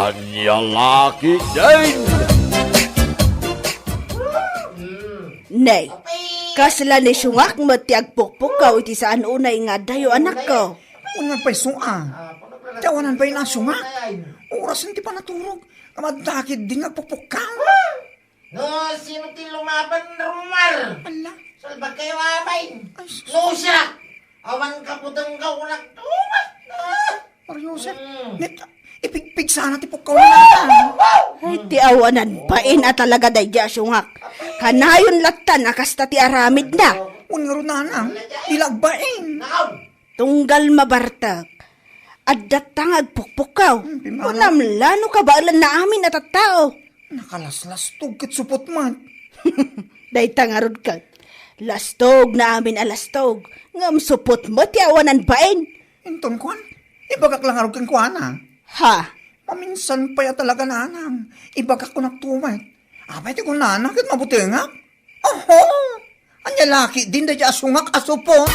Anyang laki din! Nay, kasla ni sungak matiagpukpukaw iti saan unay nga dayo anak ko. Unang pa'y sunga. Tawanan pa'y nasunga. Oras hindi pa naturog. Kamadakit din nagpupukaw. No, sino ti lumaban rumar? Ala, Salbag kayo amay. ay, No siya. Awan ka po dang kaunak. Tumat na. Mariosep. Net, ipigpig sana ti pukaw na natin. Ay, ti awanan pain at talaga dayja sungak. Kanayon latan akasta ti aramid na. Unang runanang, ilagbain. Nakaw. Tunggal mabartag. At datang agpukpukaw. Pimala. Unamlano ka ba alam na amin at at tao? Nakalaslas tugkat supot man. Day tangarod ka. Lastog na amin alastog. Ngam supot mo ti awanan pain. Inton kwan, ibagak lang arog kang kuana. Ha? Paminsan pa ya talaga nanang. Ibagak ko nagtumay. Abay ti ko nanang, kat mabuti nga. Oho! Anya laki din da sungak asupon.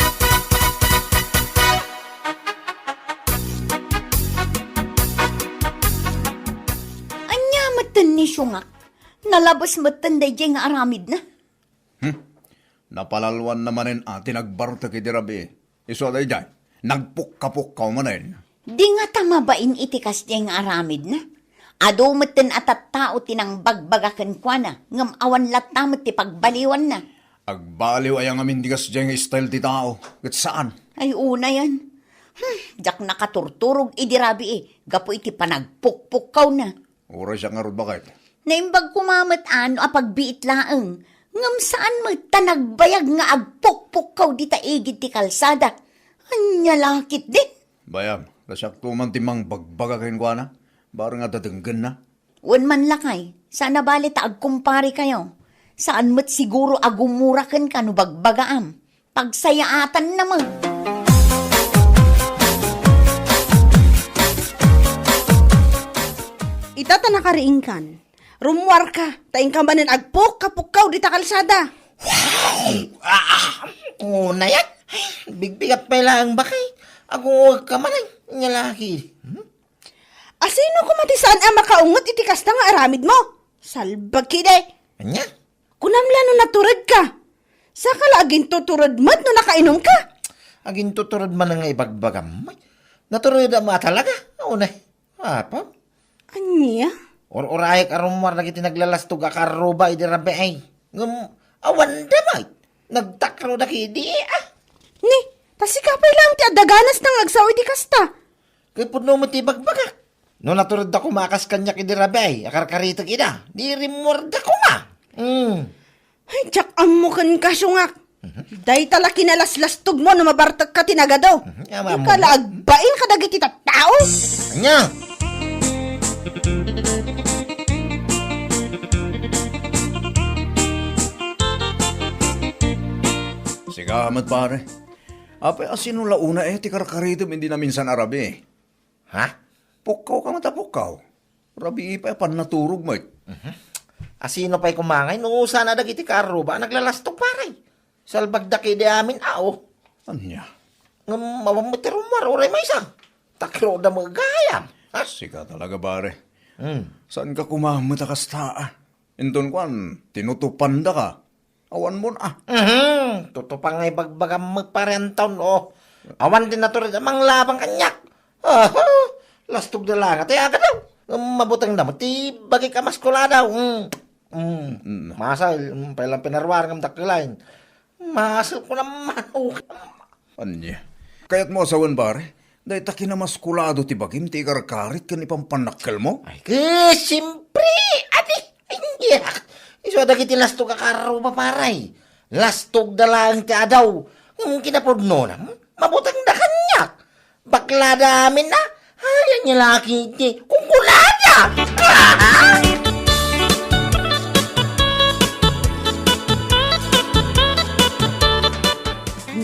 Anya matan ni sungak. Nalabas matan day nga aramid na. Napalalwan naman tinagbarta kiti rabi. Iso day jay, nagpukapukkaw manin. Di nga tamabain itikas nga aramid na. Ado matan atat tao tinang bagbagakan kwa na. Ngam awan latamot ti pagbaliwan na. Agbaliw ay ang amin digas dyan style ti tao. Kat saan? Ay una yan. Jak nakaturturog idirabi Gapo iti panagpukpukaw na. Oras siya nga rod bakit? Naimbag kumamat ano apagbiit laeng. Ngam saan mo tanagbayag nga agpukpukaw di taigid ti kalsada. Anya lakit din. Bayam, kasyak tuman timang bagbagakin ko na. Barang nga tatenggan na. Wan man lakay, sana bali ta agkumpari kayo. Saan mo't siguro agumurakan ka no bagbagaam. Pagsayaatan naman. Itata nakariingkan. Rumwar ka. Taing ka manin agpuk kapukaw di ta kalsada. Una yan. Bigbigat pa lang bakay. Ako ka man ay nyalaki. Asino kumatisaan ang makaungot iti kasta nga aramid mo? Salbag kide. Anya? Kunamlano naturad ka. Saka laging tuturad mat no nakainom ka. Aging tuturod man nga ibagbagam. Naturod ang mga talaga. Una. Apa? Anya? Or-orayak arumar na kiti naglalastog akaroba idirabe ay. Awan damay. Nagtakro na kidi Ni, tasikapay lang ti adaganas ng agsaw iti kasta. Kaya puno mo ti bagbagak. No naturod ako makas kanya idirabe ay. Akarkarita kida. Di rimord ako nga. Ay, tsak amukan ka sungak. Day tala kinalaslastog mo na mabartag ka tinagado. Yama mo. Ikalagbain ka dagiti tao. Anya? Sigamat pare. Apay asino launa ti karkaritom hindi na minsan arabi. Ha? Pukaw ka matapukaw. Rabi pa pan naturog mo. Asino pa'y kumangay? Nung sana dagiti karo ba? Naglalastog paray. Salbagda kay di amin ao. Anya? Mawamatirum oray may isang. Takro da mga gayam. Ha? Sika talaga pare. Saan ka kumamata kastaa? Inton kwan, tinutupan da ka. Awan mo na. Tutupang ngay bagbagam magparentaw no. Awan din na to rin amang labang kanyak. Lastog na lang. At agad daw. Mabutang na mo. Ti bagay ka maskula daw. Masal. Pailang pinarwar ng dakilain. Masal ko naman. Anya? Kaya't mo asawan pare? Dahil taki na maskulado ti bagim ti karkarit kan ipampanakkel mo? Ay, siyempre. Ati. Ay, iso dagiti lastog akaraw paparay. Lastog na lang ti adaw. Kinapod no na. Mabutang na kanyak. Bakla namin na. Ayan niya laki ti. Kungkulada.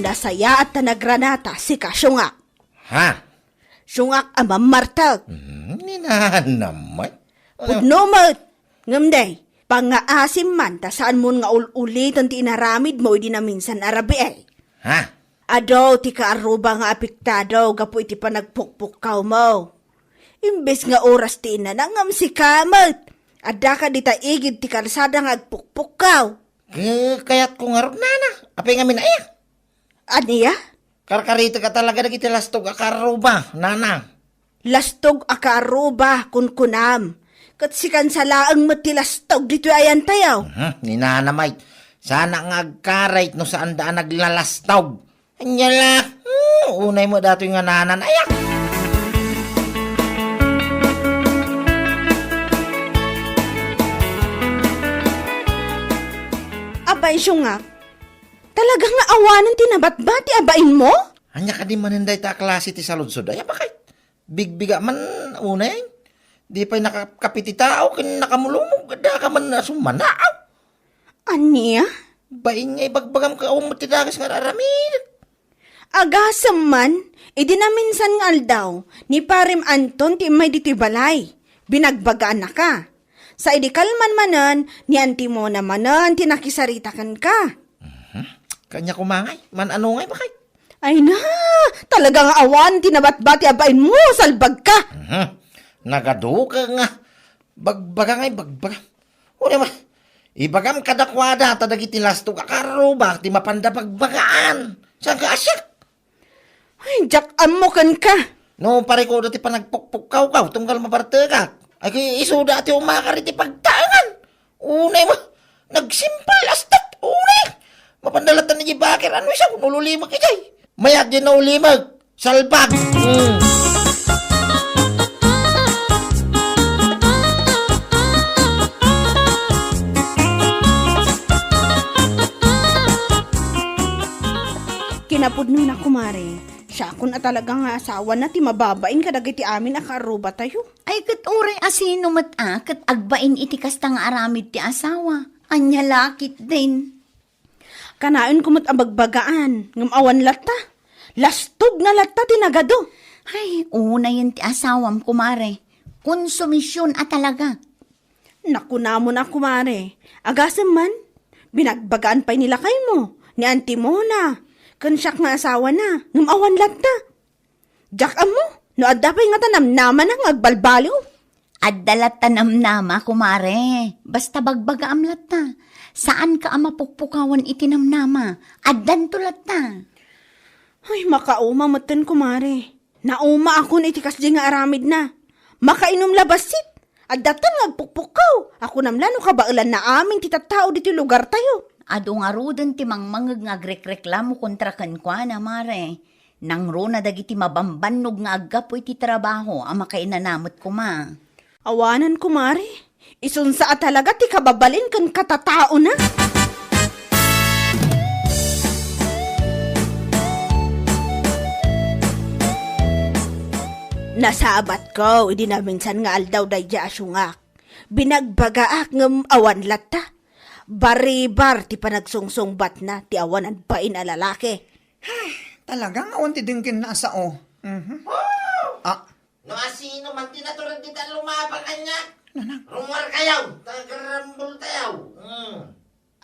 Nasaya at tanagranata si kasyungak. Ha? Syungak ang mamartag. Ninahan naman. Pudnomot. Ngamday. Pangaasim man ta saan mo nga ulitan ti inaramid mo di na minsan arabi ay. Ha? Adaw ti kaaruba nga apiktado gapu iti panagpukpukaw mo. Imbes nga oras ti na nangam si Kamot. Ada ka dita igid ti kalsada nga agpukpukaw. Kayat ko nga ron, nana. Apay nga minaya. Aniya? Karkarito ka talaga na kitilastog akaruba, nana. Lastog akaruba kunkunam. Kat sikan sa laang matilastog dito ayan tayaw. Ni nana may. Sana nga agkarayt no saan daan naglalastog. Anyala. Unay mo dato yung nga nanan. Ayak. Abay siya nga. Talaga nga awanan tinabat-bati abain mo? Anya ka di maninday ta klase ti saludsod. Ay, bakit? Bigbiga man unay. Di pa'y nakakapiti tao, kin nakamulumog. Da ka man sumanaaw. Aniya? Bain nga ibagbagam ka umot ti dagas nga raramid. Agasam man, idinaminsan nga aldaw, ni Parim Anton ti may diti balay. Binagbagaan na ka. Sa idikalman manan, ni Antimona manan, tinakisaritakan ka. Kanya kumangay. Man ano ngay, bakit? Ay na, talagang awan, tinabat-bati abain mo, salbag ka. Nagado ka nga. Bagbaga ngay, bagbaga. Una ba? Ibagam kadakwada, tadagiti lastog akaruba, ti mapanda bagbagaan. Saan ka asyak? Ay, Jack, amukan ka. No, pare ko dati pa nagpukpukaw-kaw, tunggal maparte ka. Ay, kaya isuda ati umakari ti pagtaangan. Unay mo, nagsimpal astat, unay. Mapandalatan ni Jibakir, ano isa kung ululimag ijay. Mayag din na ulimag, salbag. Kinapudno na kumare. Siya kun talaga nga asawa na ti mababain kadagiti amin akaruba tayo. Ay, kat uray asino mat kat agbain iti kastang aramid ti asawa. Anya lakit din. Kanaon kumot abagbagaan, ngamawan latta. Lastog na latta tinagado. Ay, una yan ti asawam, kumare. Konsumisyon at talaga. Nakuna mo na kumare. Agasam man, binagbagaan pa nila kay mo, ni Auntie Mona. Kansyak nga asawa na, ngamawan latta. Jack mo, no adda pa'y nga tanamnaman ang agbalbaliw. Adalat tanamnama, kumare. Basta bagbaga am latta. Saan ka ama pukpukawan itinamnama? Addan to latta. Ay, makauma matan kumare. Nauma ako na itikas di nga aramid na. Makainom labasit. At datan nga agpukpukaw. Ako namlano kabailan na aming titatao dito lugar tayo. Ado nga rudan ti mangmangag nga agrek-reklamo kontra kankwa na, mare. Nang ro na dagiti mabambannog nga aggapoy ti trabaho ang makainanamot ko ma. Awanan kumare. Isunsa at talaga ti kababalin kan katatao na. Nasabat ko, hindi na minsan nga aldaw dayja asyungak. Binagbagaak ngam awan latta. Baribar ti panagsungsungbat na ti awanan pain a lalaki. Talagang awan ti dinggin na asao. No asino man tinatulad di ta lumaba kanya. Rumar kayaw, tagarambol tayaw.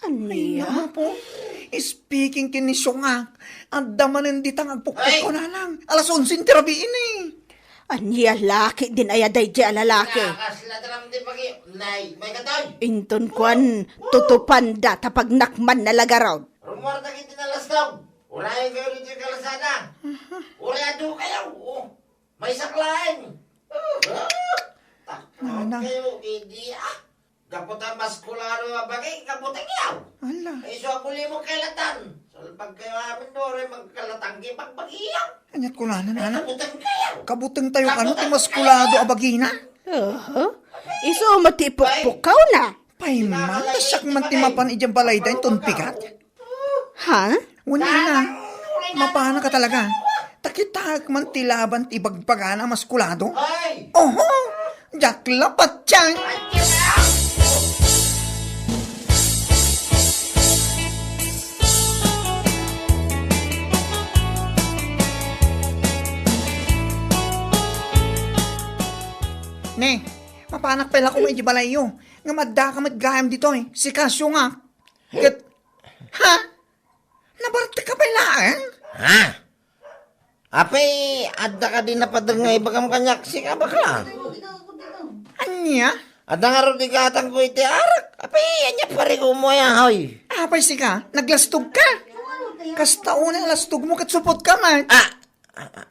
Aniya? Ano po? Speaking kini Syungak, ang damanin di tang agpukpuk Ay! ko na lang. Alas 11 tirabiin eh. Aniya laki din aya dayja a lalaki. Nakasla taram di pagi. Nay, may katoy. Inton kwan, tutupanda tapag nakman na lagaraw. Rumor na kita nalastaw. Urayan kayo dito yung kalasada. Urayado kayo. May saklain. Nana. Kayo, hindi Kapot ang maskularo bagay, kapot ang yaw. Ala. Ay, so ako limong kailatan. Salpag kayo amin doon, magkalatanggi pagbagiyaw. Anyat ko na, Ay, nana. kabutan kayo. Kabuteng tayo ka no, timaskulado abagina. Iso matipukpukaw na. Paiman, tasyak man timapan ijang balay dahin ton pikat. Ha? Wala na. Mapana ka talaga. Takitag man tilaban tibagpagana maskulado. Ay! Oho! Jak lapat tiyang! Ne, mapanak pala kung may balayo. Nga madda ka madgayam dito eh. Si Kasyo nga. Ha? Nabarte ka pala eh? Ha? Apay, adda ka din napadangay bagam kanyak si ka bakla. Anya? Adda nga ro di gatang ko iti arak. Apay, anya pare ko mo yan, hoy. Apay sika, naglastog ka. Kasta una lastog mo kat supot ka man.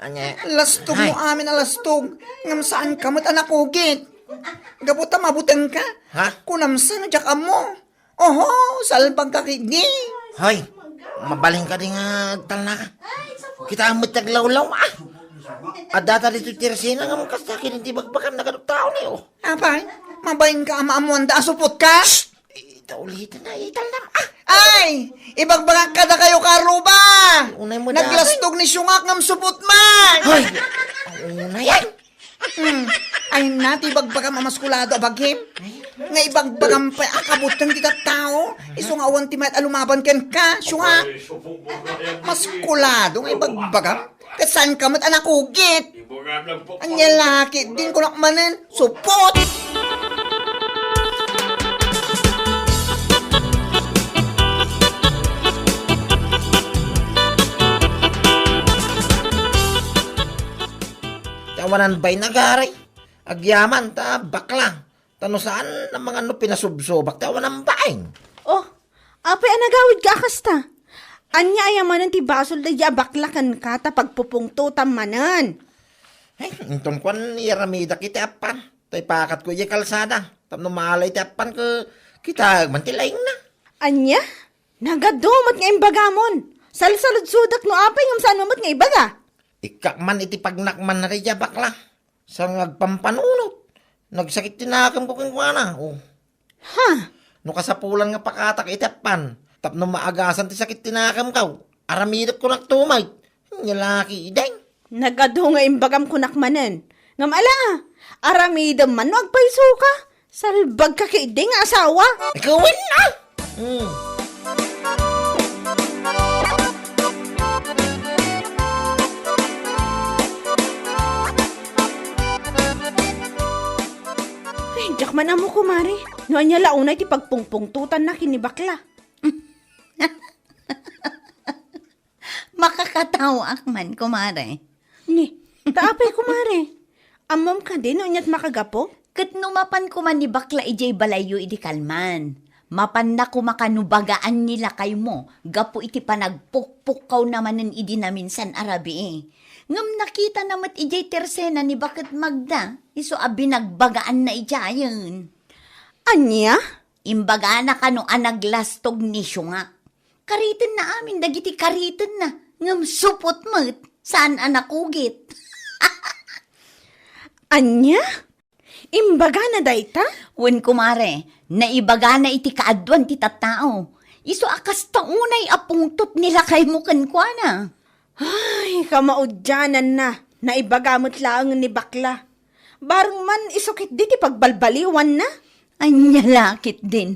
Anya. Lastog mo amin alastog. Ngam saan ka mat anak ugit. Gabuta mabuteng ka. Ha? Kunamsa na jak amo. Oho, salbag ka kini. Hoy, mabaling ka din nga talna ka. Kita ang mataglawlaw, Adata dito tirsina nga mong kasakin, hindi bagbakam na ganong tao niyo. Apay, mabayin ka ama amo anda supot ka. Ito ulitin na, ital na, Ay, ibagbagak ka na kayo karuba. Unay mo Naglastog ni Syungak ngam supot man. Hoy, una yan. Ay nati bagbagam amaskulado abagim. Nga ibagbagam pa akabutan kita tao. Iso nga awan timayat alumaban ken ka, Syungak. Maskulado nga ibagbagam. Kasan ka mat anak ugit. Anya laki din ko nakmanen. Supot. Tawanan ba'y nagaray? Agyaman, ta, bakla. Tano saan ang mga ano pinasubsobak? Tawanan ba'y? Oh, apay anagawid ka kasta. Anya ayamanan ti basol da baklakan ka ta pagpupungto tamanan. Ay, inton kwan iramida kita apan. Tay pakat ko iya kalsada. Tapno malay ti apan ko kita mantilaing na. Anya? Nagadumat nga imbagamon. Salsalud-sudak no apay ngam saan mamat nga ibaga. Ikak man iti pagnakman na rin bakla. Sa ngagpampanunot. Nagsakit tinakam ko kung na. Oh. Ha? No kasapulan nga pakatak iti apan. Tapno maagasan ti sakit tinakam kaw. Aramidap ko nagtumay. Nyalaki ideng. Nagado nga imbagam kunakmanan. Ngam ala, aramidam man wag paiso ka. Salbag ka kay nga asawa. Ikawin na! Ay, jak man amo kumari. No anya launay ti pagpungpungtutan na kinibakla. Makakatawa man, kumare. Ni, taapay kumari. Amom ka din, no anya't makagapo? Kat numapan ko man ni bakla ijay balayo iti kalman. Mapan na kumakanubagaan nila kay mo. Gapo iti panagpukpukaw naman ng idi na minsan arabi eh. Ngam nakita namat ijay tersena ni bakit Magda. Iso abi nagbagaan na ijayon. Anya? Imbaga na kano anaglastog ni Syunga. Karitin na amin, dagiti karitin na. Ngam supot mo't, saan anakugit? Anya? Imbaga na dayta? Wen kumare, naibaga na iti kaadwan ti tattao. Iso akas taunay apungtot nila kay mo kankwana. Ay, kamaudyanan na. Naibagamot lang ni bakla. Barang man isukit di ti pagbalbaliwan na. Anya lakit din.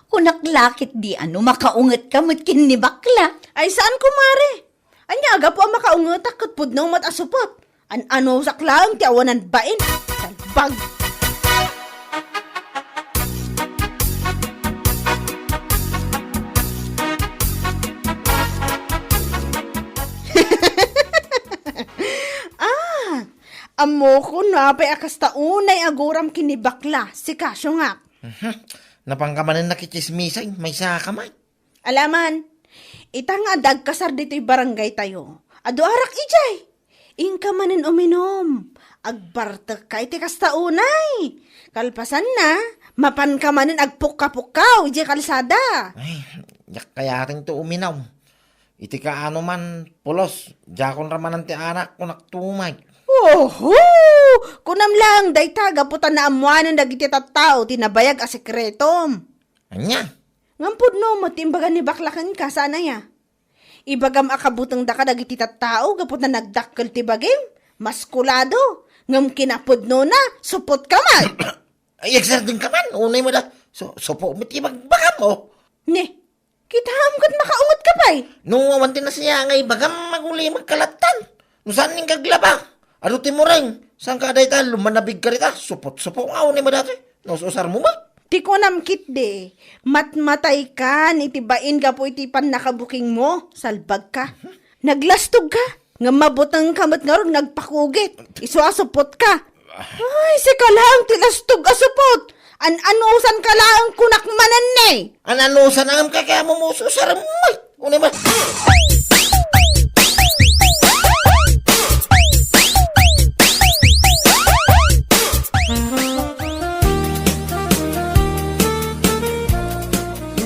Kunaklakit di ano, makaungat ka matkin ni bakla. Ay, saan kumare? Anya, aga po ang makaungatak kat pudnaw mat asupot. Ano saklang ti awanan bain. Salbag. Amo ko na pay akas taunay aguram kinibakla si Kasyo nga. Napangkamanan nakichismisay, may sakamay. Alaman, ita nga dagkasar dito'y barangay tayo. Ado arak ijay. Ingka manin uminom. Agbartek ka iti kas taunay. Kalpasan na, mapan ka manin agpukka-pukkaw ijay kalsada. Ay, yak kaya rin to uminaw. Iti ka ano man, pulos, jakon ramanan ti anak ko naktumay. Oho! Kunam lang, dayta, gaputan na amuanan dagiti tattao, tinabayag a sekretom. Anya? Ngampod no, matimbagan ni baklakan ka, sana ya. Ibagam akabutang daka dagiti tattao, gaput na nagdakkel ti bagim, maskulado. Ngam kinapod no na, supot ka man. Ay, exerting ka man, unay mo da. Sopo mo ti magbakam mo. Ni, kita hamkat makaungot ka pa'y. Nung awanti na siya ngay, bagam maguli magkalatan. Nung saan ning kaglaba? Ano ti mo rin? Saan ka day ta? Lumanabig ka rita? Supot-supot nga unay mo dati. Nasusar mo ba? Ti ko namkit de, matmatay ka, itibain ka po iti pan nakabuking mo, salbag ka. Naglastog ka, Nga mabutang kamot nga ron nagpakugit. Isuasupot ka. Ay, si kalaang tilastog asupot. Anusan kalaang kunak manan ne. Ananusan ang kaya mumuso sa ramay. Una ba?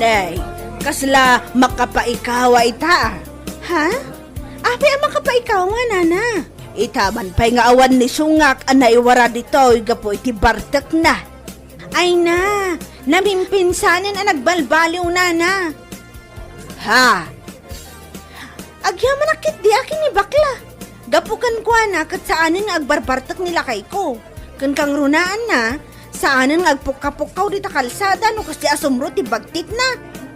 Nay, kasla makapaikawa ita. Ha? Api ang makapaikawa, nana. Itaman pa'y nga awan ni Sungak anay wara dito, gapo iti bartak na. Ay na, namimpinsanin ang nagbalbaliw, nana. Ha? Agyaman nakit di akin ni bakla. Gapukan ko na kat saanin nga agbarbartak nila kay ko. Kan kang runaan na, saanin nga agpukapukaw di ta kalsada no kasi asumro ti bagtit na.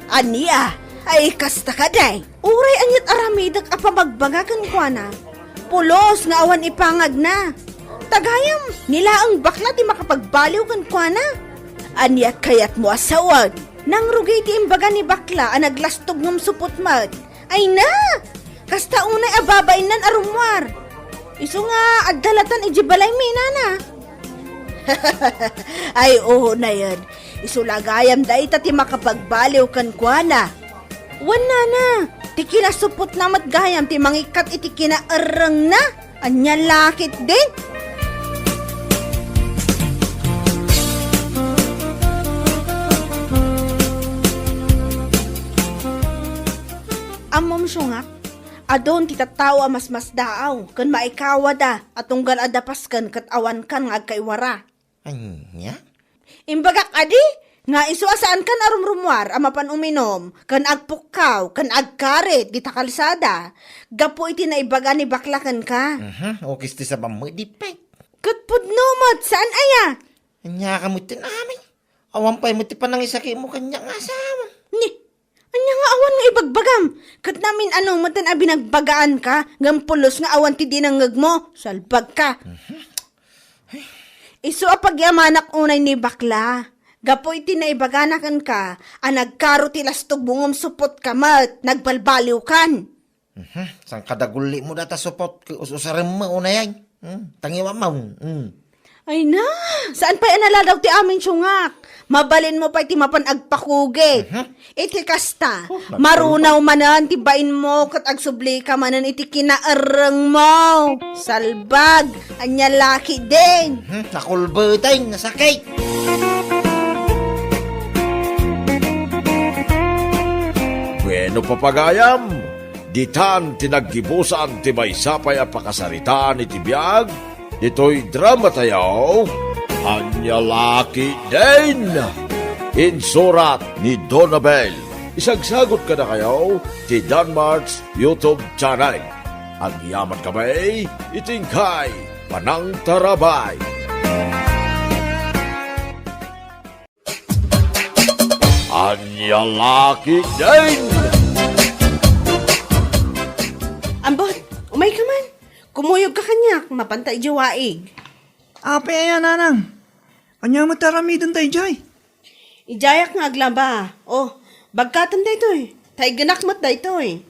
Aniya, ay kasta ka day. Uray anyat aramidak apamagbagakan ko na. Pulos nga awan ipangag na. Tagayam, nila ang bakla di makapagbaliw kan ko na. Aniya kayat mo asawag. Nang rugay ti imbaga ni bakla ang naglastog ng supot mat. Ay na! Kasta unay ababay nan arumwar. Iso nga adalatan ijibalay minana. Ay oo na yan. Iso lagayam da ita ti makapagbaliw kan kuana. Wana na. Ti kinasupot na matgayam ti mangikat iti kinaarang na. Anya lakit din. Amom Sungak. Adon ti tattao a mas daaw, kan maikawa da, atong galadapas kan kat awan kan nga agkaiwara. Anya? Imbagak adi, nga iso asaan kan arumrumwar, amapan uminom, kan agpukaw, kan agkaret, di takalsada, gapo iti naibaga ni baklakan ka. Okay, sti sa bamoy, di pa. Katpudnomot, saan aya? Anya ka mo tinamin. Awan pa'y mo ti panangisaki mo kanya nga asawa. Ni, anya nga awan nga ibagbagam, kat namin matan a binagbagaan ka, gampulos nga awan ti dinangag mo, salbag ka. Iso a pagyamanak unay ni bakla. Gapoy ti naibaganakan ka, nagkaro ti lastog bungom supot ka mat, nagbalbaliw kan. Sang kadaguli mo data supot, usarim mo una yan. Tangiwa mo. Ay na, saan pa naladaw ti amin Sungak? Mabalin mo pa iti mapan agpakugit. Iti kasta, marunaw manan ti bain mo kat agsubli ka manan iti kinaarang mo. Salbag, anya laki din. Nakulbutay, nasakay. Bueno papagayam, ditan tinaggibusan ti may sapay a pakasaritaan iti biyag, ito'y drama tayaw, anya laki din. Insurat ni Donabel. Isagsagot ka na kayo ti Danmarks YouTube channel. Ang yaman kamay, itingkay, panang tarabay. Anya laki din. Ambot, umay ka man. Kumuyog ka kanyak, mapantay jawaig. Ape ayan, nanang. Anya mataramidan tayo, Jay. Ijayak nga aglaba. Oh, bagkatan da ito eh. Tay ganakmat da ito eh.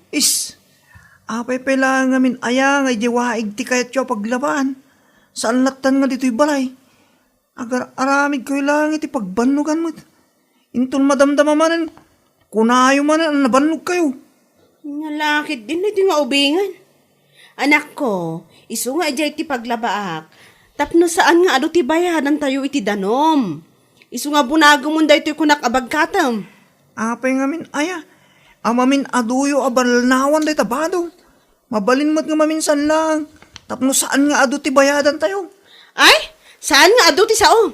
Apay pala ngamin aya nga jiwaig ti kayat yo paglaban. Saan latan nga dito'y balay. Agar aramig ko lang iti pagbanugan mo. Intun madamdama manan. Kunayo manan nabannog kayo. Nalakit din na ito nga ubingan. Anak ko, iso nga iti paglabaak. Tapno saan nga ado ti bayadan tayo iti danom. Iso nga bunago mo da ito'y kunak abagkatam. Apay ngamin aya. Amamin aduyo abalnawan day tabado. Mabalin mo't nga maminsan lang. Tapno saan nga ado ti bayadan tayo. Ay, saan nga ado ti sao?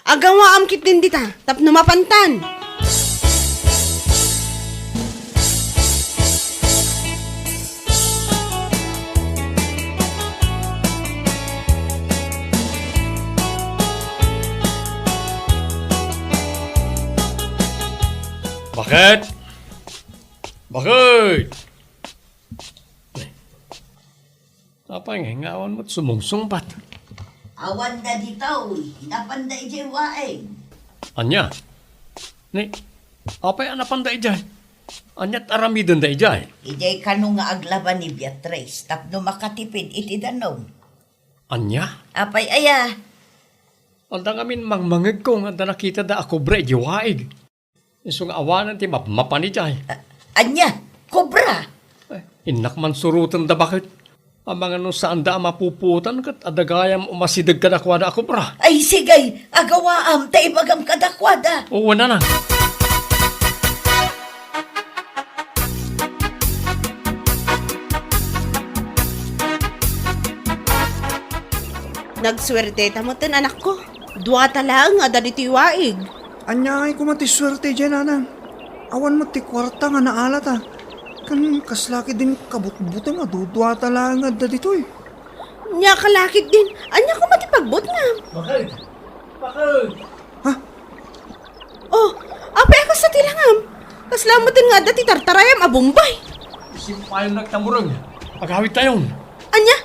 Agawa amkit din dita, tapno mapantan. Bakit? Bakit? Apa nga hingawan mo't sumungsungpat? Awan na dito, napanday jay wae. Anya? Ni, apa yung napanday dyan? Anyat aramidon da ijay. Ijay kanu nga aglaban ni Beatrice, tapno makatipid iti danom. Anya? Apay aya, Anda ngamin mangmangag ko nga da nakita da ako bre jiwaig. Iso nga awanan ti mapan ijay. anya, kobra. Inak man surutan da bakit? Ang mga no saan da mapuputan kat adagayam umasidag ka dakwada ako bra. Ay sigay, agawaam, taibagam kadakwada. Oo na lang. Nagswerte tamo ten anak ko. Dua talang nga dito waig. Anya ay kumatiswerte dyan, nanang. Awan mo ti kwarta nga naalat ah. Kan kaslaki din kabutbutan nga, dudwa tala nga da dito eh. Nya kalakit din. Anya ko matipagbot nga. Bakit? Bakit? Oh, apay ako sa tilangam. Kaslamutin nga dati tartarayam abumbay. Simpayan nagtamurang. Paghawit tayon. Anya,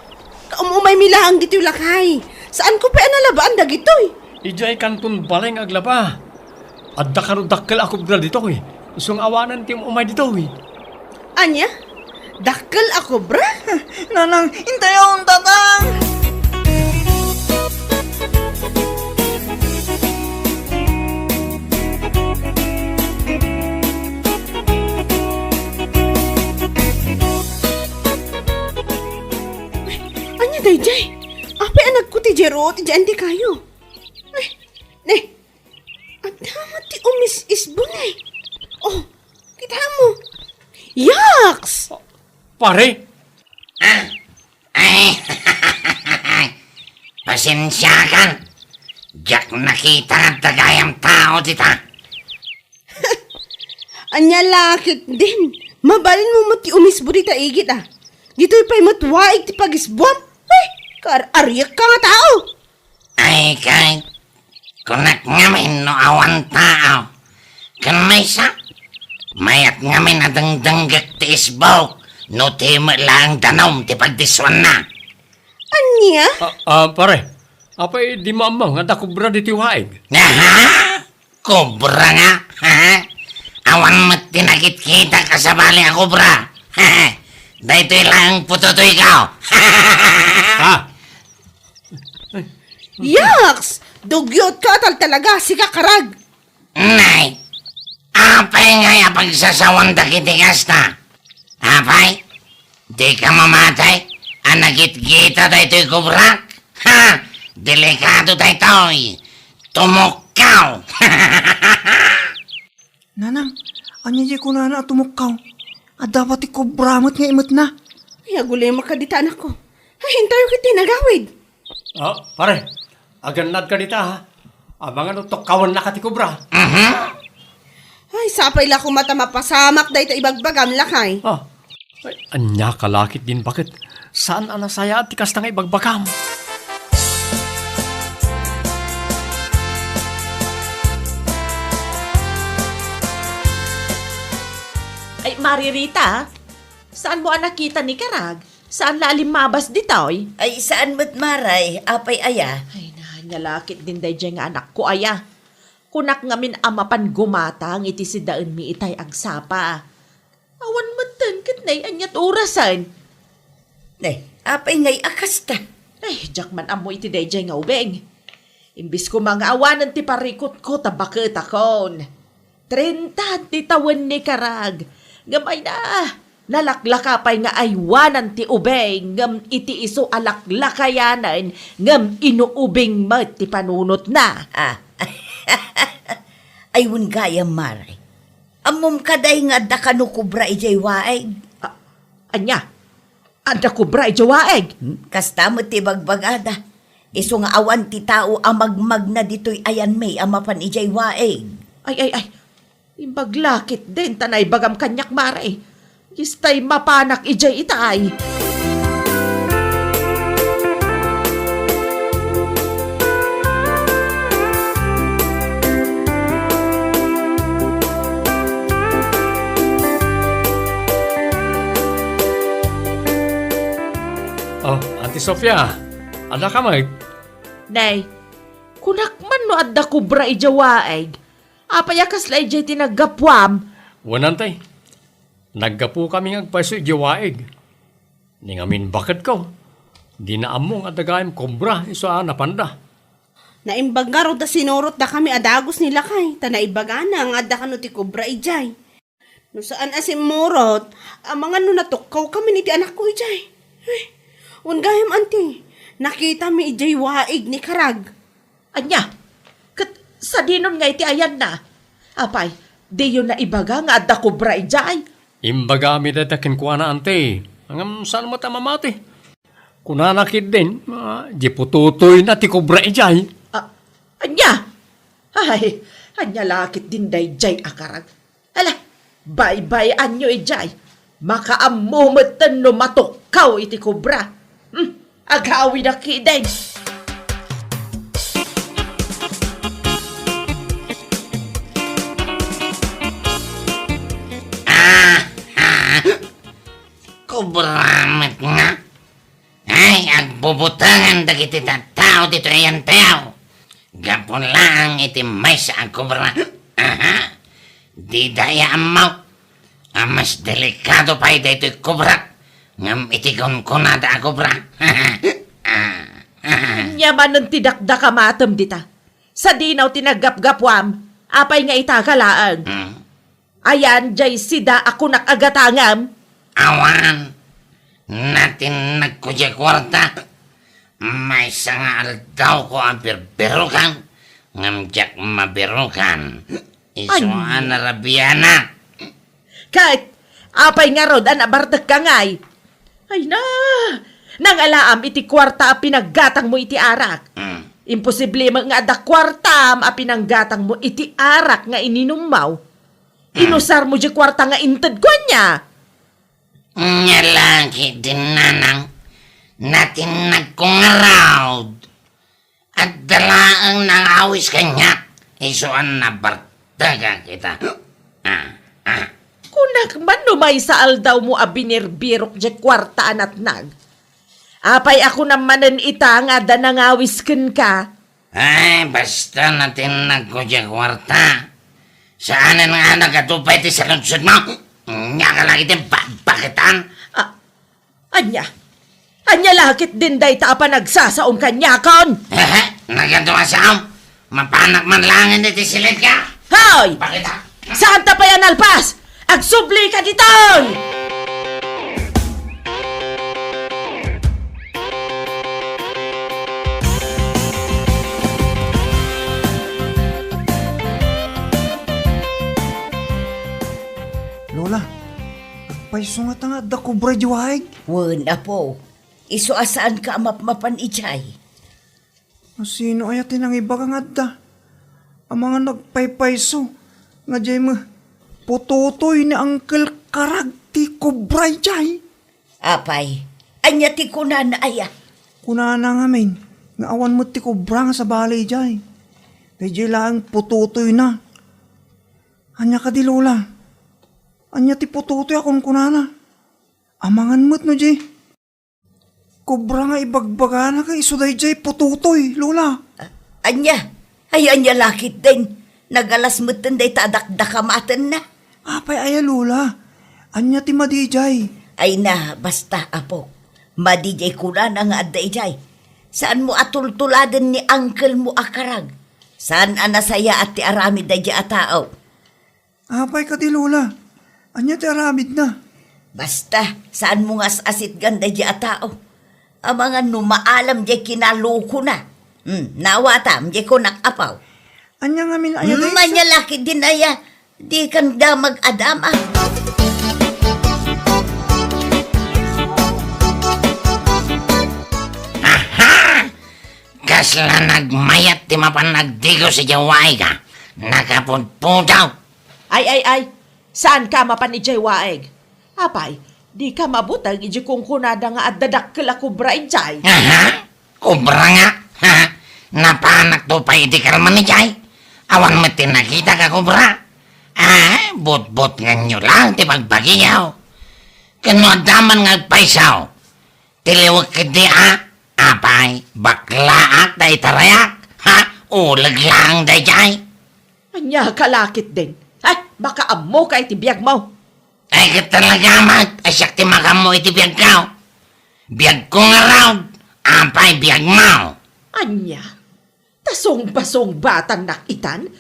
kaumumay milaang dito lakay. Saan ko pa analabaan dagitoy? Ijay kantun balay nga aglaba. Adda dakkel ako bra dito eh. Isong awanan ti umay dito eh. Anya, dakkel ako bra? Nanang, intayon, tatang! Anya dayjay? Apay anak ko ti Jero ti Jandi kayo. Ay, ne. At tama ti umis isbunay. Oh, kita mo. Yaks! Pare, Pasensya kan. Jack nakita ng tagayang tao dita. Anya lakit din. Mabalin mo mati umis burita igit ah. Dito'y pa'y matwaig ti pagisbuam. Ay, kar-ariyak ka nga tao. Ay kay, kunak ngamin no awan tao. Kan may sa, mayat ngamin na dangdanggak ti isbaw. No ti lang danom ti pagdiswan na. Anya? pare. Apay di mamang nga dako bra dito waig. Ha? Kobra nga, ha? Awan mo't tinakit-kita ka sa bali ang kobra. Dahito lang puto to ikaw. Ha? Yaks! Dugyot ka tal talaga, si kakarag. Nay, apay nga pagsasawan da kitigas na. Apay, di ka mamatay. Anagit-gita da ito'y kobra. Ha? Delikado da ito'y. Tumukaw. Nanang, anya di ko na tumukaw. At dapat ikobramot nga imot na. Ay, agulay makadita anak ko. Ay, hintayo kita nagawid. Pare. Aganad ka dita ha. Abangan no kawan na kati kobra. Ay, sapay la ko mata mapasamak da ito ibagbagam lakay. Ay, anya kalakit din bakit? Saan anasaya at tikas na nga ibagbakam? Ay, Maririta, saan mo nakita ni Karag? Saan lalim mabas ditoy? Ay saan mo't maray, apay aya. Ay, nanyalakit din day dyan nga anak ko, aya. Kunak ngamin amapan gumatang iti si daan mi itay agsapa. Awan matan katnay anyat orasan. Ne, apay ngay akasta. Ay, jak man amo iti day dyan nga ubeng. Imbis ko mga awanan ti parikot ko tabakit akon. 30 ti tawan ni Karag. Gamay na, nalaklakapay nga aywanan ti ubeng, ngam iti iso alaklakayanan, ngam inuubing mat ti panunot na. Ayun gaya maray. Amom kaday nga da kanu kubra ijay waeg. Anya, ada kubra ijawaeg. Kasta mo ti bagbagada. Iso nga awan ti tao amagmag na dito'y ayan may amapan ijay waeg. Ay. Imbaglakit din, tanay bagam kanyak maray. Gistay mapanak ijay itay. Auntie Sofia, ada ka may? Nay, kunak man no adda kubra ijawaeg. Apayakas la ijay tinagapwam. Wanantay. Naggapu kami ngagpaiso ijiwaig. Ningamin bakit ko? Di na among adagayam kobra iso napanda. Naimbag nga ro da sinurot da kami adagos nila kay. Ta naibaga na ang ada kano ti kubra ijay. No saan asim murot, ang mga natukaw kami ni ti anak ko ijay. Ay, ungayam anti, nakita mi ijay waig ni Karag. Anya, kat sa dinon nga iti ayan na. Apay, di yun na ibaga nga adda kubra ijay. Imbaga mi datakin ko na ante. Angam saan mo tamamati? Kunanakid din, di pututoy na ti kobra ijay. Anya? Ay, anya lakit din day jay akarag. Hala, bye-bye anyo ijay. Makaamumatan no matukaw iti kubra. Agawi na kiden. Kubramet nga. Ay, agbubutangan dagiti tao dito ayan tao. Gapon lang iti may sa agkubra. Aha. Di daya amaw. Mas delikado pa iti ito'y kubra. Ngam iti kunada agkubra. Nyaman ng tidakda kamatam dita. Sa dinaw tinagap-gapwam, apay nga itakalaan. Ayan, jay sida ako nakagatangam. Awan. Natin nagkudya kwarta. May sangal daw ko ang birbirukan. Ngamjak mabirukan. Isuan na rabiana. Kahit apay nga rod an abartak ka ngay. Ay na, nang alaam iti kwarta a pinaggatang mo iti arak. Imposible nga ada kwarta a pinanggatang mo iti arak nga ininumaw. Inusar mo di kwarta nga inted ko niya. Nyalagi din nanang. Natin nagkungarawd. At dalaang nangawis kanya. Isuan na bartaga kita. Kunak man numay sa aldaw mo a binirbirok di kwarta anat nag. Apay ako namanan ita nga da nangawis ken ka. Ay, basta natin nagkudya kwarta. Saan nga nagatupay ti sa lunsod mo? Nga ka lang itin babakitan. Anya lakit din day ta pa nagsasaom kanya kon. Nagatuwa saan? Mapanak man lang iti silid ka. Hoy! Bakit ha? Saan ta pa yan alpas? Agsubli ka diton! Lola, paiso nga tanga da kubra jiwaig. Wala po. Iso asaan ka mapmapan ijay? Sino ayatin ang iba kang adda? Ang mga nagpaypayso. Nga jay mo, pututoy ni Uncle Karag ti kubra jay. Apay, anya ti kunan aya. Kuna na nga min, nga awan mo ti kubra nga sa balay jay. Kaya jay lang pututoy na. Anya ka di Lola. Anya ti pututoy akong kunana. Amangan mo't no jay. Kubra nga ibagbaga na kay isuday jay pututoy, Lola. Anya, ay anya lakit din. Nagalas mo't day tadakdakamatan na. Apay aya Lola. Anya ti madijay. Ay na, basta apo. Madijay kunan ang aday jay. Saan mo atultuladan ni uncle mo akarag? Saan anasaya at ti aramid day a tao? Apay ka di Lola. Anya ti aramid na. Basta, saan mo nga asit ganda di a tao? Ang mga numaalam di kinaluko na. Nawatam di ko nakapaw. Anya nga min aya day. Manyalaki din aya. Di kan damag adama. Kasla nagmayat ti mapan nagdigo si Jaway ka. Nakapunpudaw. Ay. Saan ka mapan ijay waeg? Apay, di ka mabutag iji kung kunada nga at dadak kala kubra ijay. Kubra nga. Napanak to pa iti kalman ni Jay. Awan mo tinakita ka kubra. Bot-bot nga nyo lang ti pagbagiyaw. Kano adaman nga paisaw. Tiliwag ka di Apay, baklaak da itarayak. Ulag lang da Jay. Anya kalakit din. Ay, baka amo ka itibiyag mo. Ay ka talaga, mat. Asyak ti makam mo iti biyag ka. Biyag ko nga raw. Apay biyag mo. Anya, tasong-pasong batang nakitan?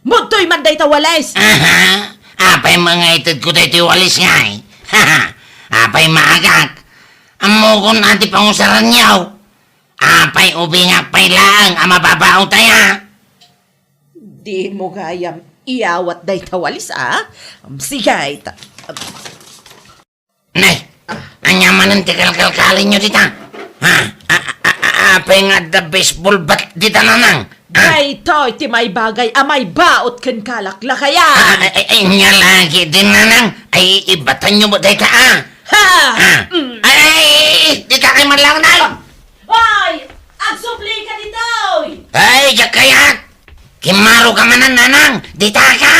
Muntoy man day tawales! Aha. Apay mga itad ko tayo walis nga eh. Haha. Apay maagak. Amo ko na ti pangusaran niyaw. Apay ubi nga pay lang. Ama babaw tayo. Di mo gayam iawat day tawalis, ah? Sigay, Nay, anyaman ang tikal-kalkalin nyo dita. Ha? Apay nga the baseball bat dita nanang. Day toy, ti may bagay, amay baot ken kalaklakayan! Ay, nga lagi din nanang. Ay, ibatan nyo mo dita Ha! Ay, dita kayo man lang, nay. Hoy! Agsupli ka dito! Ay, diyak kaya. Kimaro ka man nanang. Dita ka.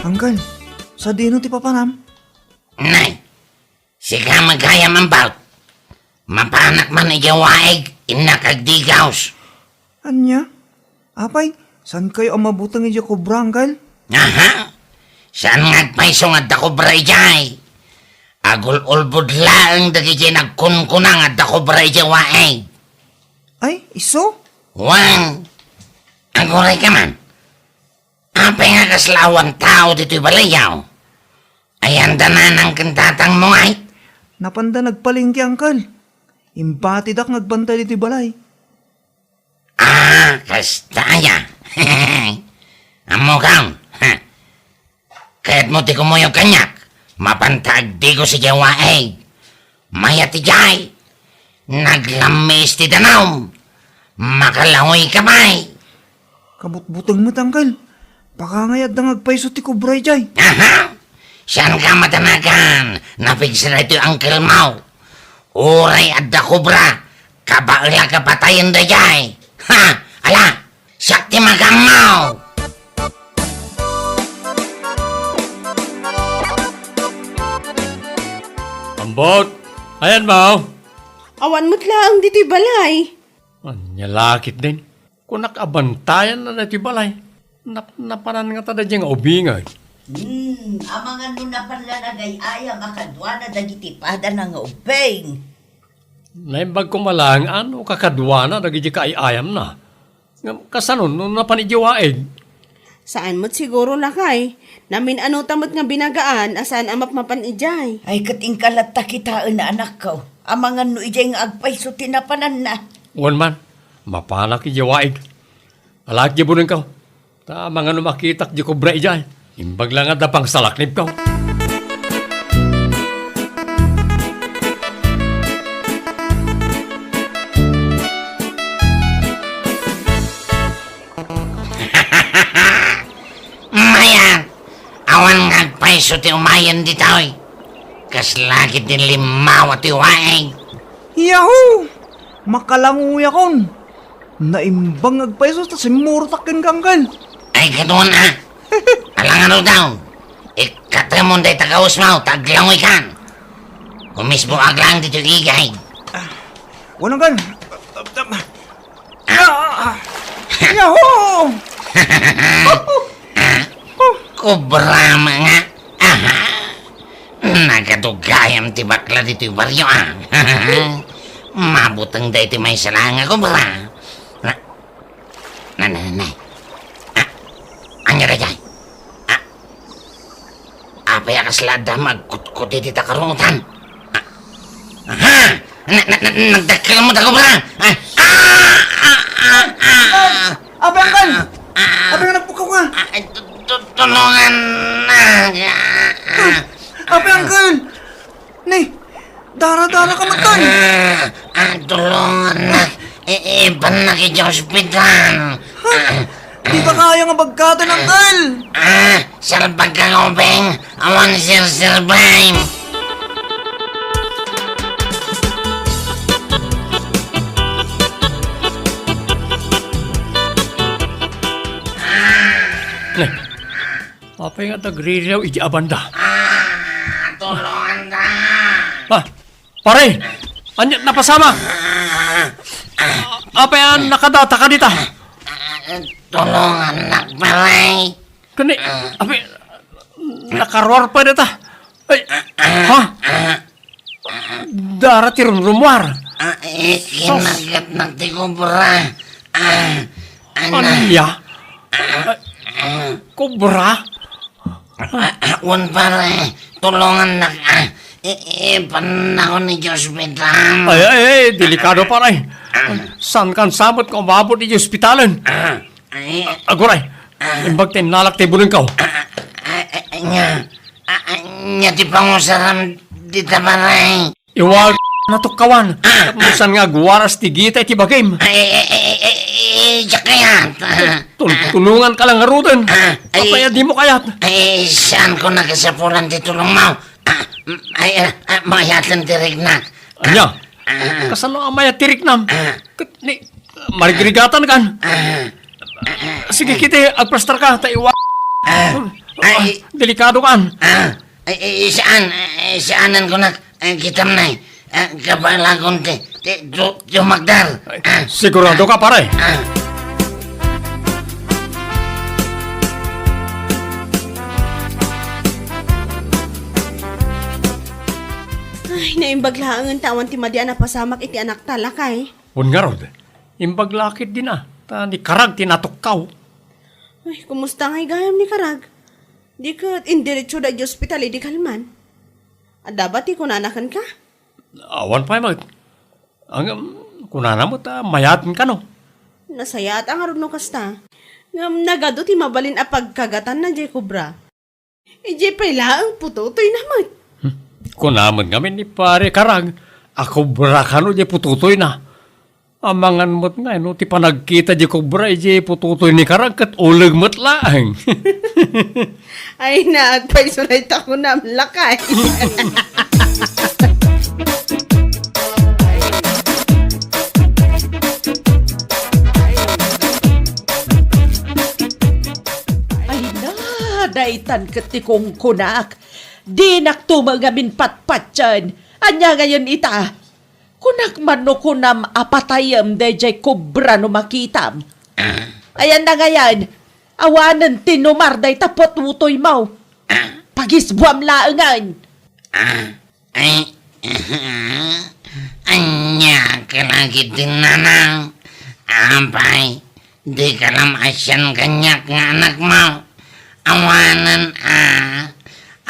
Anggal, sa dino ti papanam? Nay, siga magayam ang bout. Mapanak man iyawaig, inakagdigaws. Anya? Apay, saan kayo ang mabutang iya kobra, Anggal? Aha, saan ngagpaiso nga dako brayjay? Agul ulbud laang dagiti nagkunkunang nga dako brayjawaig. Ay, iso? Wang, aguray ka man. Apay nga kaslawan tao dito'y balayaw. Ayan na ng kantatang mo ay. Napanda nagpalingki, Anggal. Imbatid ak nagbantay dito balay. Kastaya. Amo kang. Kaya't mo ti kumuyong kanyak. Mapantag di ko si Jawaeg. Maya ti Jay. Naglamis ti danaw. Makalangoy kamay. Kabutbutang mo, Anggal. Baka ngayad na ngagpaiso ti kobra, jay. Aha! Saan ka matanagan? Napigsa na ito ang kilmaw. Uray at da kubra. Kabaala ka patayin da jay. Ha! Ala! Sakti magamaw! Ambot! Ayan mo! Awan mo't lang dito'y balay. Anya lakit din. Kung nakabantayan na ti balay. Napanan nga tada diyang ubingay. Amangan no na panlalagay ayam akadwa na dagiti pada ng ubeng. Naimbag ko malang ano kakadwana dagiti kaayayam na. Kasanon no napanidiwaeg. Saan mo't siguro lakay? Namin ano tamot nga binagaan, asan amap mapanijay. Ay kating kalata kitaan na anak ko. Amangan no ijay nga agpaiso tinapanan na. Wan man, mapanak idiwaeg. Alak di bunin ka. Tama nga no makitak di ko bra ijay. Imbag lang at pang salaknip ka. Maya! Awan ngagpaiso ti umayan di taoy. Kaslagit din limaw at iwaeng. Yahoo! Makalanguya kon. Naimbang ngagpaiso ta simurtakin ka, Anggal. Ay ganoon Alang ano daw. Ikatamon day tagaus mo, taglangoy kan. Kumismo aglang dito igay. Walang gan. Yahoo! Kubra mga. Aha. Nagadugayam ti bakla dito yung baryo Mabutang day ti may salanga kubra. Nanay. Anya ka dyan? Apay akaslada magkutkuti di takarungutan. Aha! Nagdakil mo da kubra. Apay, Anggal! Apay nga nagpukaw ka! Tulungan na. Apay, Anggal! Ni, dara-dara ka matay! Tulungan na. Iban na kita ospital. Di ba kaya nga bagkatan, Anggal? Salpag ka ubeng. Awan sir-survive. Apay nga tagririyaw iji abanda. Tulungan ka. Pare! Anya napasama! Apay nakadata ka dita. Tulungan nagbalay. Kani, apay, nakarwar pa dita. Ay, ha? Dara ti rumruar. Kinagat na ti kubra. Anya? Kubra? Wan pare, tulungan na ipan ako ni Hospital. Ay, delikado pa rin. San kan sabot ko mabot di ospitalan? Aguray, imbag tinalak ti bulong ka. Nya ti pangusaram di tabaray. Iwag na to kawan. At musan nga guwaras ti gita ti bagim. Jakayat. Tulungan ka lang ngarudan. Apaya di mo kayat. Saan ko nakasapulan ti tulong mo? Mayatan ti rignak. Anya, kasano ang maya tirik nam? Marigirigatan kan. Sige kita, agplastar ka, taiwa. Delikado kan. Saanan ko na kitam na kabalagon ti Magdal. Sigurado ka pare. Ay, naimbaglaan ang tawan ti Madya na pasamak iti anak talakay. Un nga rod, imbaglakit din ta ni karag tinatukkaw. Ay, kumusta nga'y gayam ni Karag? Di ka indiretso da di ospital, di kalman. At dapat kunanakan ka? Awan pa mag. Ang kunana mo ta mayatin ka no. Nasaya at ang aron no kasta. Ngam nagado ti mabalin a pagkagatan na di kubra. Di pala ang pututoy naman. Kunaman kami ni pare karag. Ako bra ka no di pututoy na. Amangan mo't nga, no, ti panagkita di kubra, di pututoy ni karag kat ulag mo't laang. Ay naagpaisunay tako na lakay. Ay na, daitan katikong kunak. Di naktumangamin patpatyan. Anya ngayon ita. Kunak mano kunam apatayam dejay kubra no makitam. Ayan na ngayon. Awanan tinumar day tapot utoy mau. Pagisbuam laangan. Anya kalagi din nanang. Ampay, di kalam asyan kanyak nga anak mo.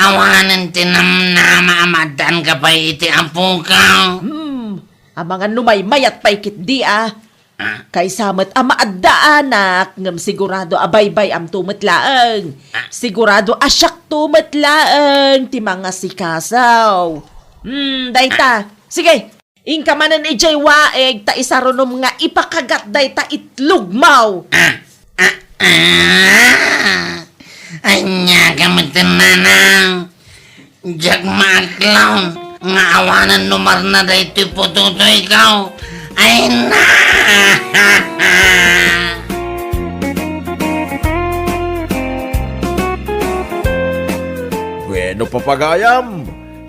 Awanan tinam na maamadan ka pa iti apo ka. Ang mga numay mayat paikit di Kay samet ama adda anak ngam sigurado abaybay am tumetlaeng. Sigurado asyak tumetlaeng ti mga sikasaw. Dayta. Sige, ingkamanan ijay waeg ta isarunom nga ipakagat dayta itlog mau. Anya kami tinanang. Jak maklaw. Nga awanan numar na dahito pututo ikaw. Ay na! Bueno papagayam,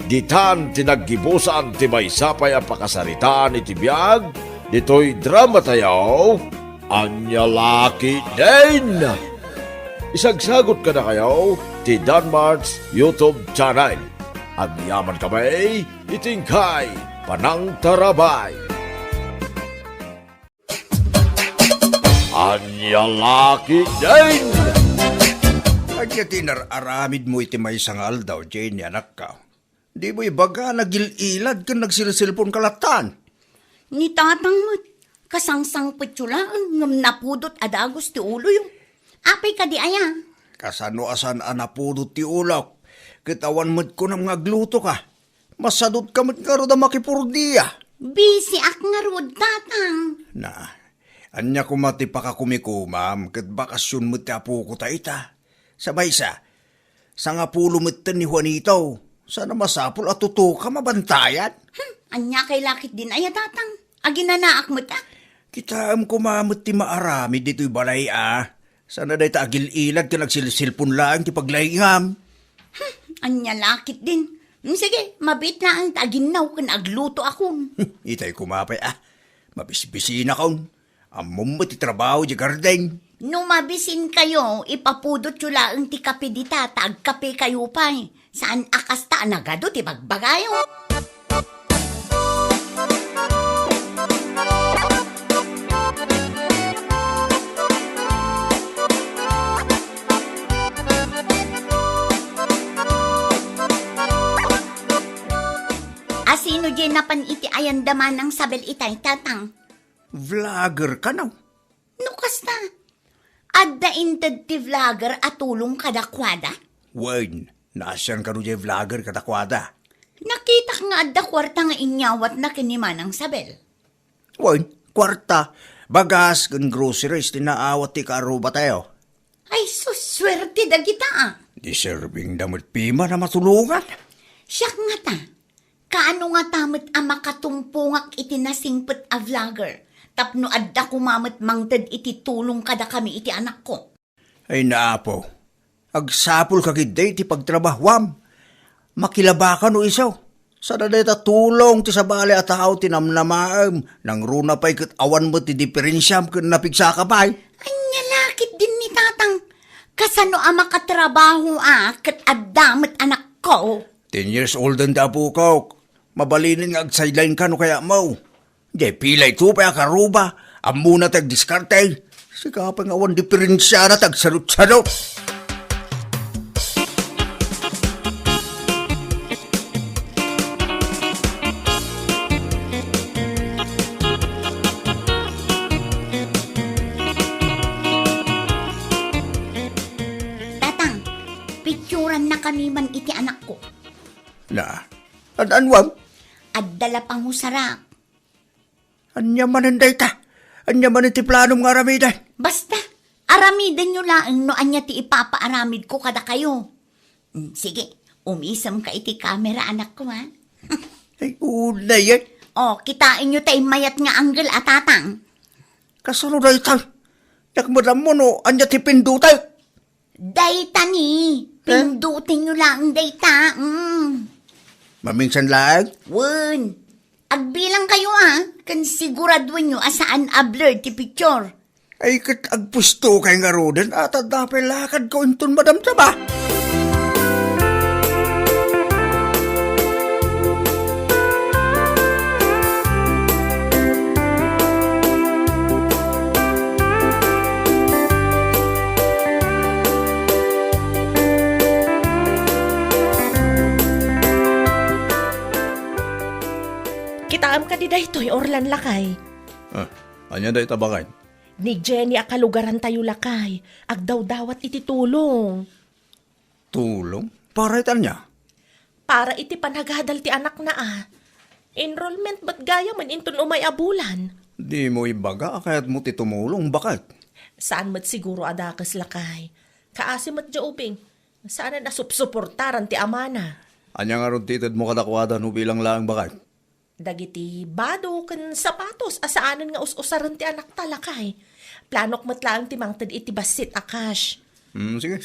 ditan tinaggibusan ti may sapay ang pakasaritaan iti biyag, dito'y drama tayaw, anya laki din. Isagsagot ka na kayo ti Danmar's YouTube channel. Agyaman kamay, itingkay, panang tarabay. Anya laki din. Agya tinararamid mo iti may sangal daw, Jane, anak ka. Di mo ibaga nagililad ka nagsilsilpon kalatan. Ni tatang mo't, kasangsang pitsulaan, ngam napudot adagos ti ulo yung. Apay ka di aya. Kasano asan anapudot ti ulak. Kitawan mo't ko nang ngagluto ka. Masadot ka mo't nga roda makipurdiya. Busy ak nga rod, tatang. Na, anya kumati pa ka kumikumam, kat bakasyon mo't apo ko ta ita. Sabay sa nga pulo mo't ni Juanito. Sana masapul at tuto ka mabantayan. Anya kay lakit din aya, tatang. Aginanaak mo ta. Kita kumamot ti maarami dito'y balay Sana dahi ta agil ilag ka nagsilsilpon lang ti paglayham. Anya lakit din. Sige, mabit na ang taginaw kan agluto akon. Itay kumapay Mabisbisi na kaon. Amom mo ti trabaho di garden. Numabisin kayo, ipapudot yung laang ti kape di tata, agkape kayo pa eh. Saan akas ta nagado ti bagbagayo? Asino dyan napan iti ayandaman ng sabel itay tatang? Vlogger ka na. Nukas na. Adda inted ti vlogger at tulong kadakwada? Wen, nasyan ka no di vlogger katakwada. Nakita nga adda kwarta nga inyawat na kinimanang sabel. Wen, kwarta. Bagas, gan groceries, tinaawat ti karuba tayo. Ay, suswerte da kita ah. Deserving damot pima na matulungan. Siyak nga ta. Kaano nga tamit ang makatumpungak iti nasingpet a vlogger? Tapno adda kumamit mangted iti tulong kada kami iti anak ko. Ay naapo, agsapol kagiday ti pagtrabahwam. Makilabakan o isaw. Sa dadeta tulong ti sabali at tao tinamnamaam. Nang runa pa'y kat awan mo ti diferensyam kan napigsa ka pa'y. Anya lakit din ni tatang. Kasano ang makatrabaho kat addamat anak ko? 10 years old ang dapo ko. Mabalinin nga agsideline ka no kaya mo. Di pilay ko pa karuba. Amo na tag-diskarte. Sika pa nga awan diferensya na tag-sarot-sarot. Tatang, picturan na kami man iti anak ko. Na, anwam? Addala pang husarak. Anya mananday ta. Anya man ti planong nga ramidan. Basta, aramidan nyo lang no anya ti ipapaaramid ko kada kayo. Sige, umisam ka iti camera anak ko ha. Ay, una yan. O, kitain nyo tayo mayat nga angle at tatang. Kasunod ay ta. Yakmadam mo no, anya ti pindutay. Dayta ni, pindutin nyo lang dayta. Maminsan lang. Wun, agbilang kayo ah, kan siguraduin nyo asaan a-blur ti picture. Ay kat agpusto kay nga roden at adapay lakad ko inton madamdama. Kitaam ka di daytoy orlan lakay. Anya day tabakan? Ni Jenny akalugaran tayo lakay. Agdaw dawat iti tulong. Tulong? Para itan niya. Para iti panagadal ti anak na ah. Enrollment ba't gaya man inton umay abulan? Di mo ibaga kaya't mo ti tumulong bakit? Saan mat siguro adakas lakay? Kaasim at jaubing. Saan na supsuportaran ti amana? Anya nga ron titid mo kadakwada no bilang lang bakit? Dagiti bado kan sapatos asaanan nga us-usaran ti anak talakay. Planok matlaang ti mangted iti basit akash. Sige.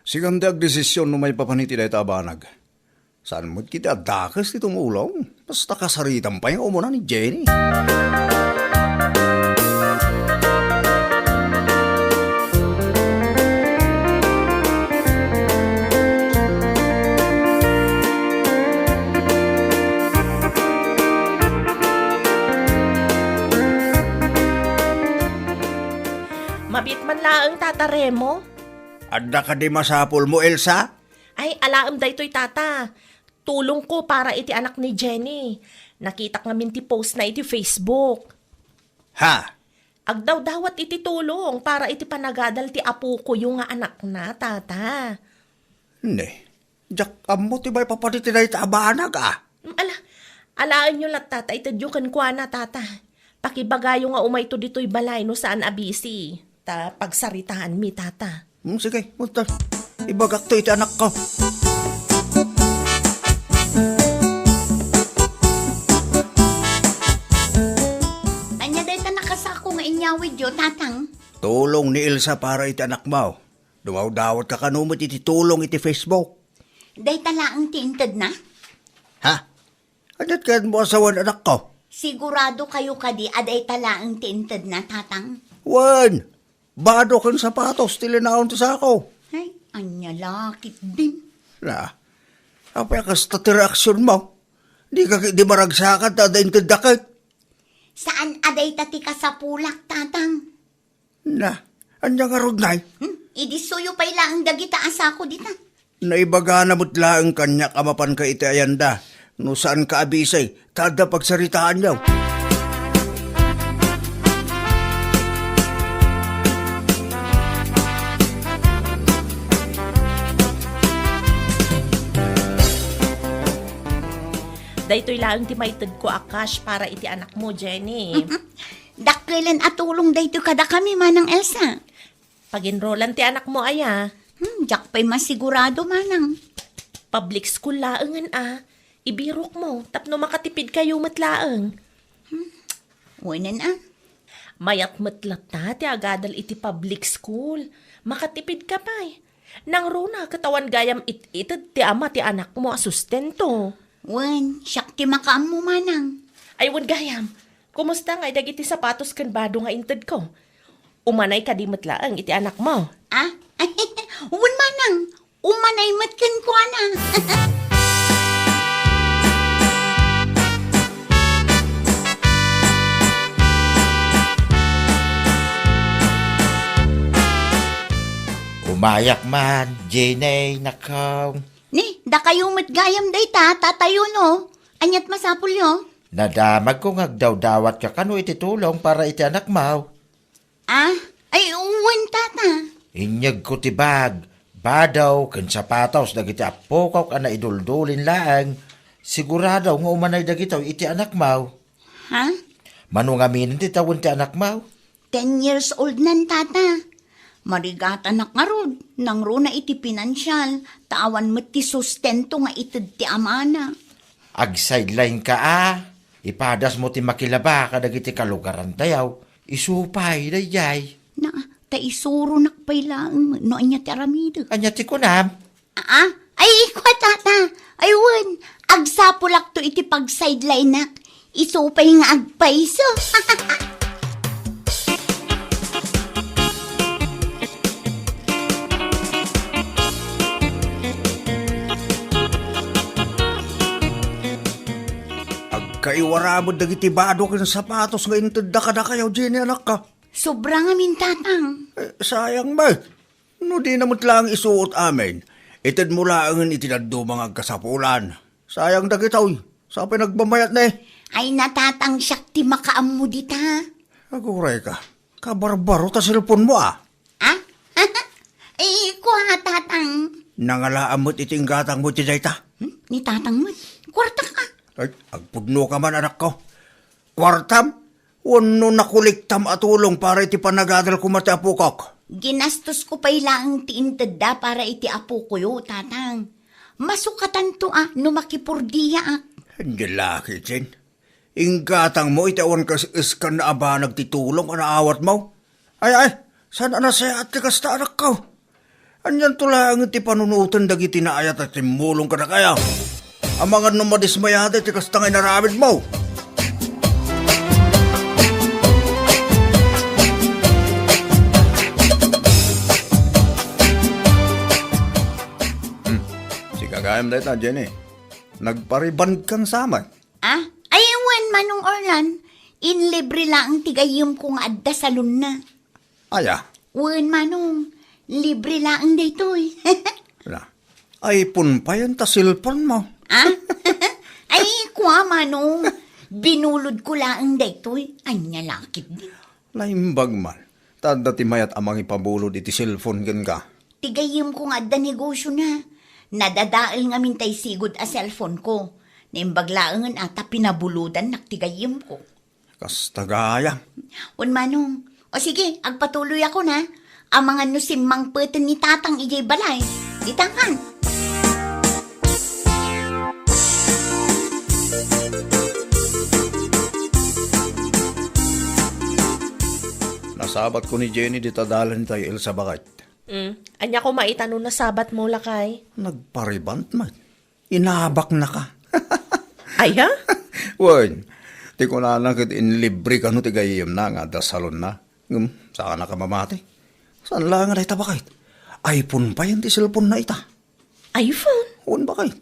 Sigang dag desisyon no may papaniti dahi tabanag. Saan mo kita dakas ti tumulong? Basta kasaritan pa yung umuna ni Jenny. Mabit man laang tatare mo? Adda ka di masapol mo, Elsa? Ay, alaam daytoy tata. Tulong ko para iti anak ni Jenny. Nakita nga min ti post na iti Facebook. Ha? Agdaw dawat iti tulong para iti panagadal ti apo ko yung nga anak na, tata. Ne. Jak amo ti bay papaniti dahi tabanag ah. Alaan nyo lang tata, itadyukan ko na tata. Pakibagayo nga umay to dito'y balay no saan abisi. Ta pagsaritaan mi tata. Sige, musta. Ibagak to iti anak ko. Anya day ta nakasako nga inyawid yo, tatang. Tulong ni Elsa para iti anak mo. Dumaw-dawat ka kanumot iti tulong iti Facebook. Day talaang tinted na? Ha? Adat ka mo asawan anak ko? Sigurado kayo kadi aday talaang tinted na tatang. Wan, bado kang sapatos, tilinaon ti sa ako. Ay, anya lakit din. Na, apay kasta ti reaksyon mo. Di maragsakat na dahin kadakit. Saan aday tati ka sa pulak, tatang? Na, anya nga rugnay. Idi suyo pa'y lang dagita asako dita. Naibaga na mutla ang kanya kamapan ka iti ayanda. No saan ka abisay, tada pagsaritaan niyaw. Daytoy lang ti maited ko akash para iti anak mo, Jenny. Dakkelan at tulong dayto kada kami manang Elsa. Pag-enrollan ti anak mo, aya. Jak pa'y masigurado manang. Public school laangan Ibirok mo, tapno makatipid kayo matlaang. Wanan Mayat matlat na ti agadal iti public school. Makatipid ka pa Nang runa katawan gayam itid ti ama ti anak mo asustento. Wan, siyak ti makaam mo manang. Ay wan gayam, kumusta nga dagiti sapatos kan bado nga inted ko? Umanay ka di matlaang iti anak mo. Wan manang, umanay matkan ko ana. Umayak man, Jenny, nakaw. Ni, da kayo matgayam day tatayo no. Anyat masapul yo. Nadamag ko ngagdaw-dawat ka kano iti tulong para iti anak mo. Ay uwan tata. Inyag ko ti bag, badaw, kan sapatos, dagiti apokaw ka na iduldulin lang. Sigurado nga umanay dagitaw iti anak mo. Ha? Manungamin ti tawon ti anak mo. 10 years old nan tata. Marigata na karod, nang runa iti pinansyal, tawan mo ti sustento nga itid ti amana. Ag-sideline ka Ipadas mo ti makilaba kadagiti kalugaran tayaw. Isupay dayay. Na, taisuro nakpay lang, no anya ti aramido. Anya ti kunam. Ay, ikwa tata. Aywan, agsapulak to iti pag-sideline nak. Isupay nga agpaiso. Kaiwara mo dagiti bado ken sapatos nga inted da kayaw, Jenny, anak ka. Sobrang amin tatang. Sayang ba? No di namot lang isuot amin. Ited mo lang itinaddo mga kasapulan. Sayang dagitaw. Sa pinagbamayat na Ay natatang siyak ti makaam mo dita. Aguray ka. Kabarbaro ta silpon mo Ay, kuha tatang. Nangalaan mo't iting gatang mo ti dayta. Ni tatang mo, kwarta ka. Ay, agpudno ka man, anak ko. Kwartam? Wano nakuliktam atulong para iti panagadal ko mati apukok. Ginastos ko pa'y lang ti intedda para iti apo ko yo, tatang. Masukatan to no makipurdiya Hindi laki, Jen. Inggatang mo, itawan ka iskan na aba nagtitulong anaawat mo. Ay, saan na saya at kasta anak ko? Anyan tulang iti panunutan dagiti na ayat at timulong ka na kaya. Ang mga numadismayada iti kasta nga inaramid mo. Kagayam dahil na, Jenny. Nagpariban kang saman. Ay, wan manong Orlan. Inlibre lang tigayom kong adda salon na. Aya. Wan manong, libre lang dito Ay, punpayan ta silpon mo. Ay, kwa manong. Binulod ko lang dito Anya lakit din. Laimbag man. Tanda ti mayat amang ipabulod iti cellphone gan ka. Tigayom kong adda negosyo na. Nadadaal nga mintay sigod a cellphone ko. Naimbaglaangan ata pinabuludan naktigayim ko. Kastagaya. Un manong, o sige, agpatuloy ako na. Ang mga nusimang peten ni tatang ijay balay. Ditangan. Nasabat ko ni Jenny di tadalan tayo sa bakit. Anya ko maitanong na sabat mo lakay. Nagparibant man. Inabak na ka. Ay ha? Wan, Ti ko na nakit in libre ka no ti gayem na nga da salon na. Saan na ka mamati? Saan lang nga na itabakit? iPhone pa yan ti cellphone na ita. iPhone? Huwag ba kayo?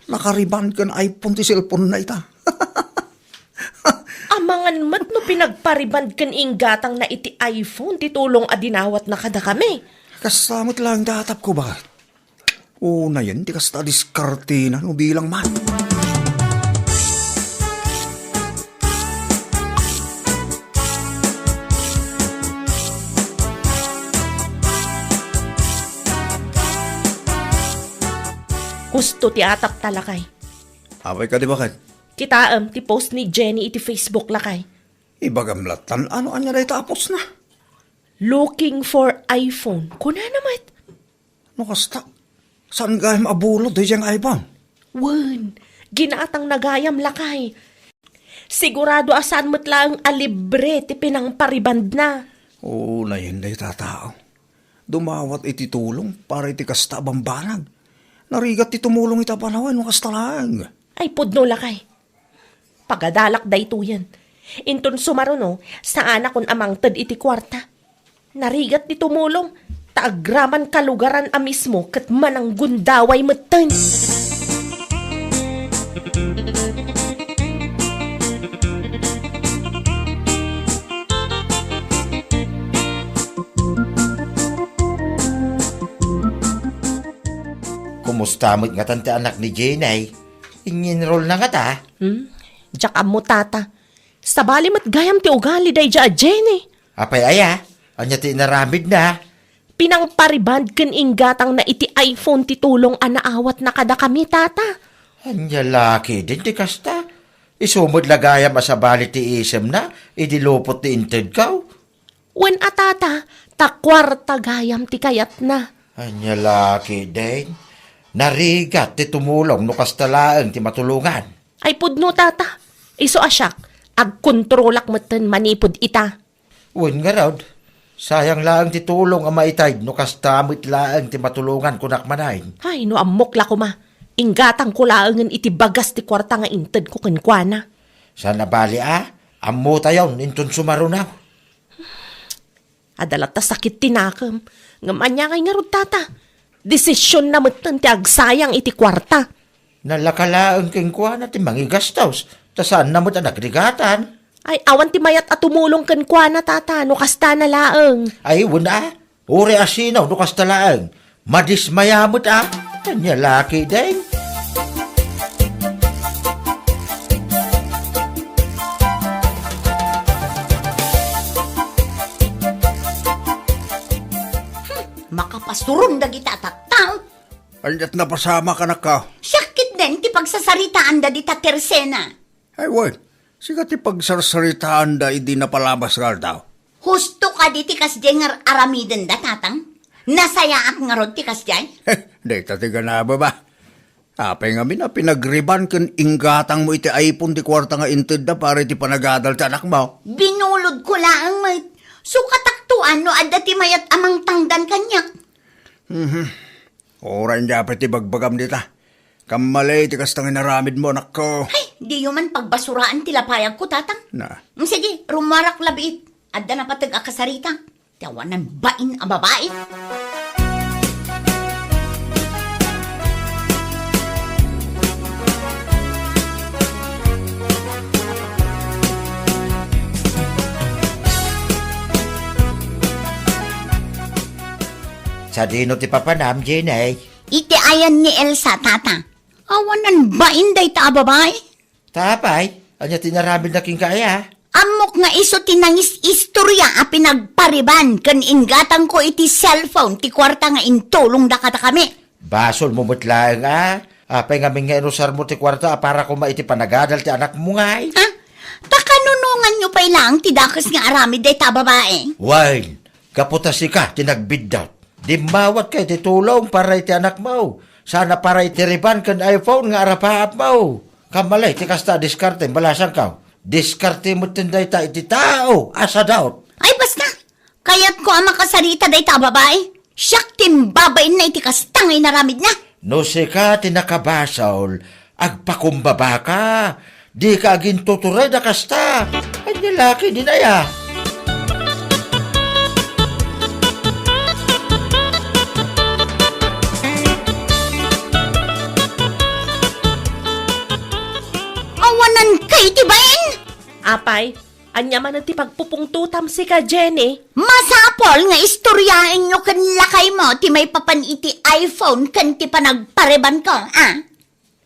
Nakariban ka na iPhone ti cellphone na ita. Amangan mat no pinagpariband kan inggatang na iti iPhone, titulong adinawat na kada kami. Kasamot lang datap ko ba? Una yan, di kasta diskarte na no bilang man. Gusto ti atap talakay. Abay ka di ba kayo? Kitaam ti post ni Jenny iti Facebook lakay. Ibagamlatan, ano anya na itapos na? Looking for iPhone. Kuna naman. No kasta, saan gayam abulod di diyang iPhone? Wan, ginaatang nagayam lakay. Sigurado asan mo't lang alibre ti pinang pariband na. Oo, na yun na itatao. Dumawat iti tulong para iti kasta bambanag. Narigat ti tumulong ita panawan, no kasta lang. Ay pudno lakay. Pagadalak da ito yan. Inton sumaruno, saan akong amang tad iti kwarta. Narigat di tumulong, taagraman kalugaran a mismo kat manang gundaway matan. Kumusta mo't nga tante anak ni Jenay? Inginroll na nga ta. Diyak mo tata. Sabali mat gayam ti ugali day dya Jenny. Apay aya, anya ti naramid na. Pinang pariband kan inggatang na iti iPhone titulong anaawat na kada kami tata. Anya laki din ti kasta. Isumod lagaya masabali ti isem na, idilupot ti inted kaw. Wen atata, takwarta gayam ti kayat na. Anya laki din. Narigat ti tumulong no kastalaang ti matulungan. Ay pudno tata, iso asyak, agkontrolak matan manipod ita. Wen nga raw, sayang lang ti tulong ang maitay no kastamit laang ti matulungan kunak manayin. Ay no amok la ko ma, inggatang ko laangan iti bagas ti kwarta nga inted ko kenkwana. Sana bali ammo tayon inton sumarunaw. Adalat ta sakit tinakam, ngamanya kay nga rod tata. Desisyon na matan ti agsayang iti kwarta. Nalakalaang kenkwana ti mangigastaws, tasaan na mo't nagrigatan. Ay awan ti mayat at tumulong kenkwana tata, no kasta na laang. Ay, wala. Uri asinaw, no kastalaang. Madismayamot Kanya laki din. Makapasurong dagita taktang. Anyat na pasama ka na ka. Sakit din ti pagsasaritaan da di ta tersena. Ay, wait. Sigat ti pagsarsaritaan da, hindi na palabas ka daw. Husto ka di ti kasdeng aramiden da tatang. Nasayaak nga rod ti kasdeng. Di tatiga na ba ba? Apay nga na pinagriban kan inggatang mo iti iPhone ti kwarta nga inted da para iti panagadal ti anak mo. Binulod ko laang mait. So kataktuan no adda ti mayat amang tangdan kanyak. Oran dapat ti bagbagam dita. Kamalay ti kastang inaramid mo, anak ko. Ay, di man pagbasuraan ti lapayag ko tatang. Na. Sige, rumarak labiit. Adda na patag akasarita. Tawanan bain ang babae. Sa dino ti papanam, Jenay. Iti ayan ni Elsa, tata. Awanan ba inday ta babae? Tapay, anya tinaramid na king kaya. Amok nga iso tinangis istorya a pinagpariban kan inggatang ko iti cellphone ti kwarta nga intulong da kata kami. Basol mo mutlaang Apay nga ming inusar mo ti kwarta para ko maiti panagadal ti anak mo nga Ha? Takanunungan nyo pa ilang ti dakas nga aramid day ta babae. Wine, kaputasi ka, tinagbiddaw. Di mawat kay ti tulong para iti anak mo. Sana para iti riban kan iPhone nga arapaap mo. Kamalay, ti kasta diskarte, balasan ka. Diskarte mo tinday ta iti tao, asa daw. Ay basta, kayat ko ang makasarita day ta babae. Siyak timbabain na iti kastangay naramid na. No si ka tinakabasol, agpakumbaba ka. Di ka gintuturay da kasta. Ay lalaki din aya. Awanan kay tibain! Apay, anya man ti pagpupungtutam si ka, Jenny. Masapol nga istoryain nyo kan lakay mo ti may papan iti iPhone kan ti panagpareban ko, ah?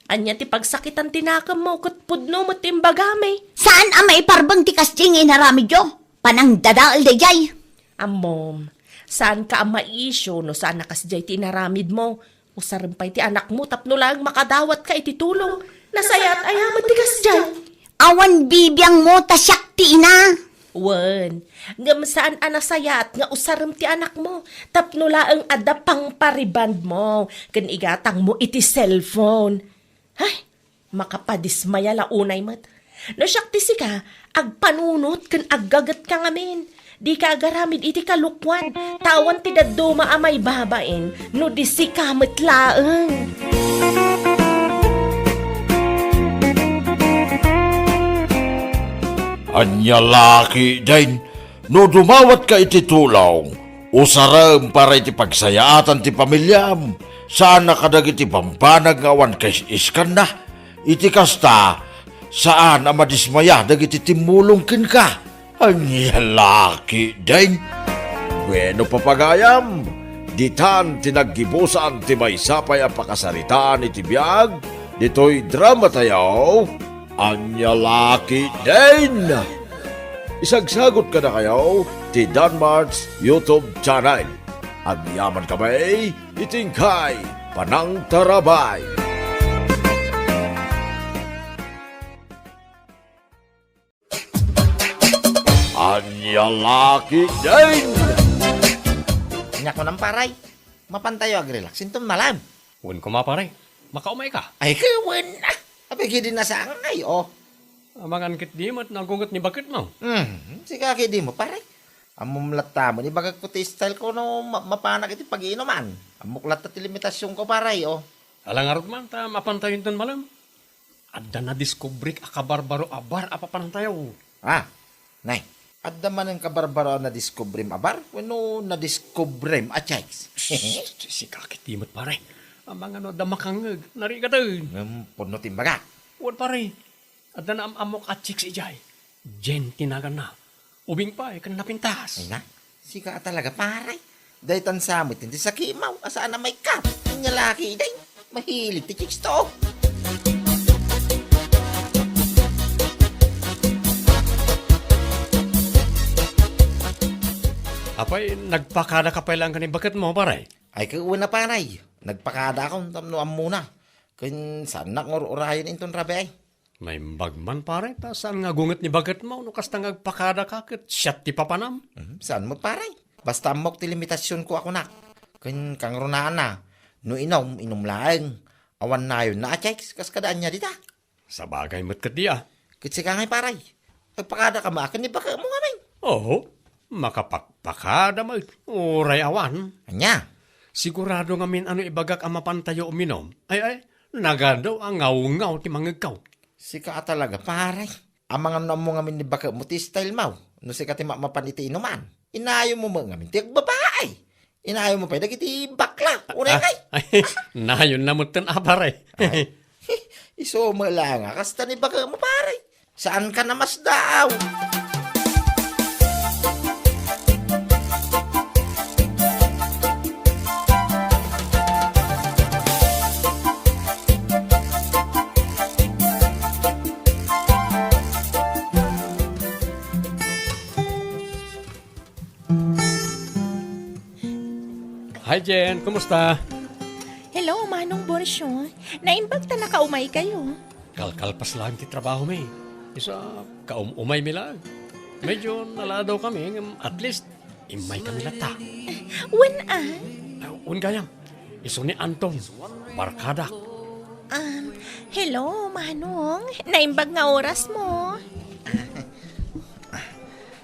Anya ti pagsakitan tinakam mo kat pudno mo timbagame. Saan ang may parbang ti kasjing inaramid yo? Panang dadaal de jay. Amom, saan ka ang maisyo no saan nakasjay tinaramid mo? Usarampay ti anak mo tapno lang makadawat ka iti tulong. Nasayat ayamat ti kasjay. Awan bibiyang mo tasyak ti ina. Wen, ngam saan anasayat nga usaram ti anak mo, tapno laeng ada pang pariband mo, ken igatang mo iti cellphone. Ay, makapadismaya la unay mat. No siyak ti sika, agpanunot ken aggagat ka ngamin. Di ka agaramid iti kalukwan, tawan ti daduma amay babaen, no di sika matlaeng. Anya laki din, no dumawat ka iti tulong, usaram para iti pagsayaatan ti pamilyam, saan nakadag iti pampanag nga awan kay iskan na, iti kasta, saan ang madismaya dag iti timulong kin ka. Anya laki din. Bueno papagayam, ditan tinaggibusan ti may sapay ang pakasaritaan iti biyag, dito'y drama tayo, anya laki din. Isagsagot ka na kayo ti Danmarks YouTube channel. Agyaman kami, itingkay, panang tarabay. Anya laki din. Nya ko ng paray. Mapantayo agrelax. Sintom malam. Wen ko mapare, makaumay ka. Ay kawan na. Abay gidi na sa angay, oh. Amangan kit di mat nagungot ni bakit mo. Sige di mo paray. Amumlata mo, ni bagag ko ti style ko no mapanak iti pag-iinuman. Amuklat ti limitasyon ko paray, oh. Alangarot man ta mapantayon ton malam. Adda na diskobrik akabarbaro abar apapantayo. Ah, nay. Adda man ang kabarbaro na diskobrim abar, wano na diskobrim a chikes. Si kakit di mat pare. Amang ano da makangeg, narigatan. Puno timbaga. Wan pare. Adda na amok at chicks ijay. Jen tinagan na. Ubing pa kan napintas. Ay na, sika talaga paray. Day tansamit, hindi sa kimaw, asaan na may kap. Ang laki day, mahilig ti chicks to. Apay, nagpakada ka pa lang kanin bakit mo pare. Ay kauwan na paray, nagpakada akong tamnuan muna. Kun saan nakngor-urayan inton rabi ay. May bagman pare, ta saan nga gunget ni bagat mo, no kasta nagpakada ka, kat siyat ti papanam. Saan mo paray? Basta mok ti limitasyon ko ako nak. Kun kang runaan na, no inom laeng. Awan na yun na checks, kas kadaan niya dita. Sa bagay mo't kat diya. Kitsi ka ngay paray. Nagpakada ka maakan ni baka mo ngamin. Oo, makapakpakada mo, uray awan. Anya, Sigurado nga min ano ibagak ang mapantayo uminom. Ay, nagadaw ang ngaw-ngaw ti mangagaw. sika talaga paray. Amang ano mo ngamin ni baka mo ti style mau. No sika ti mapan iti inuman. Inayo mo mga ngamin ti babae. Inayo mo pa dagiti bakla. Unay kay. Ay, nayon na mo tan aparay. Iso mo lang kasta ni baka mo paray. Saan ka na mas daw? Hi Jen, kumusta? Hello, Manong Borsyo. Naimbag ta nakaumay kayo. Kalkalpas lang ti trabaho may. Isa, kaumay mi lang. Medyo naladaw kami, at least, imay kami lata. Un gayam, iso ni Anton, barkada. Hello, Manong. Naimbag nga oras mo.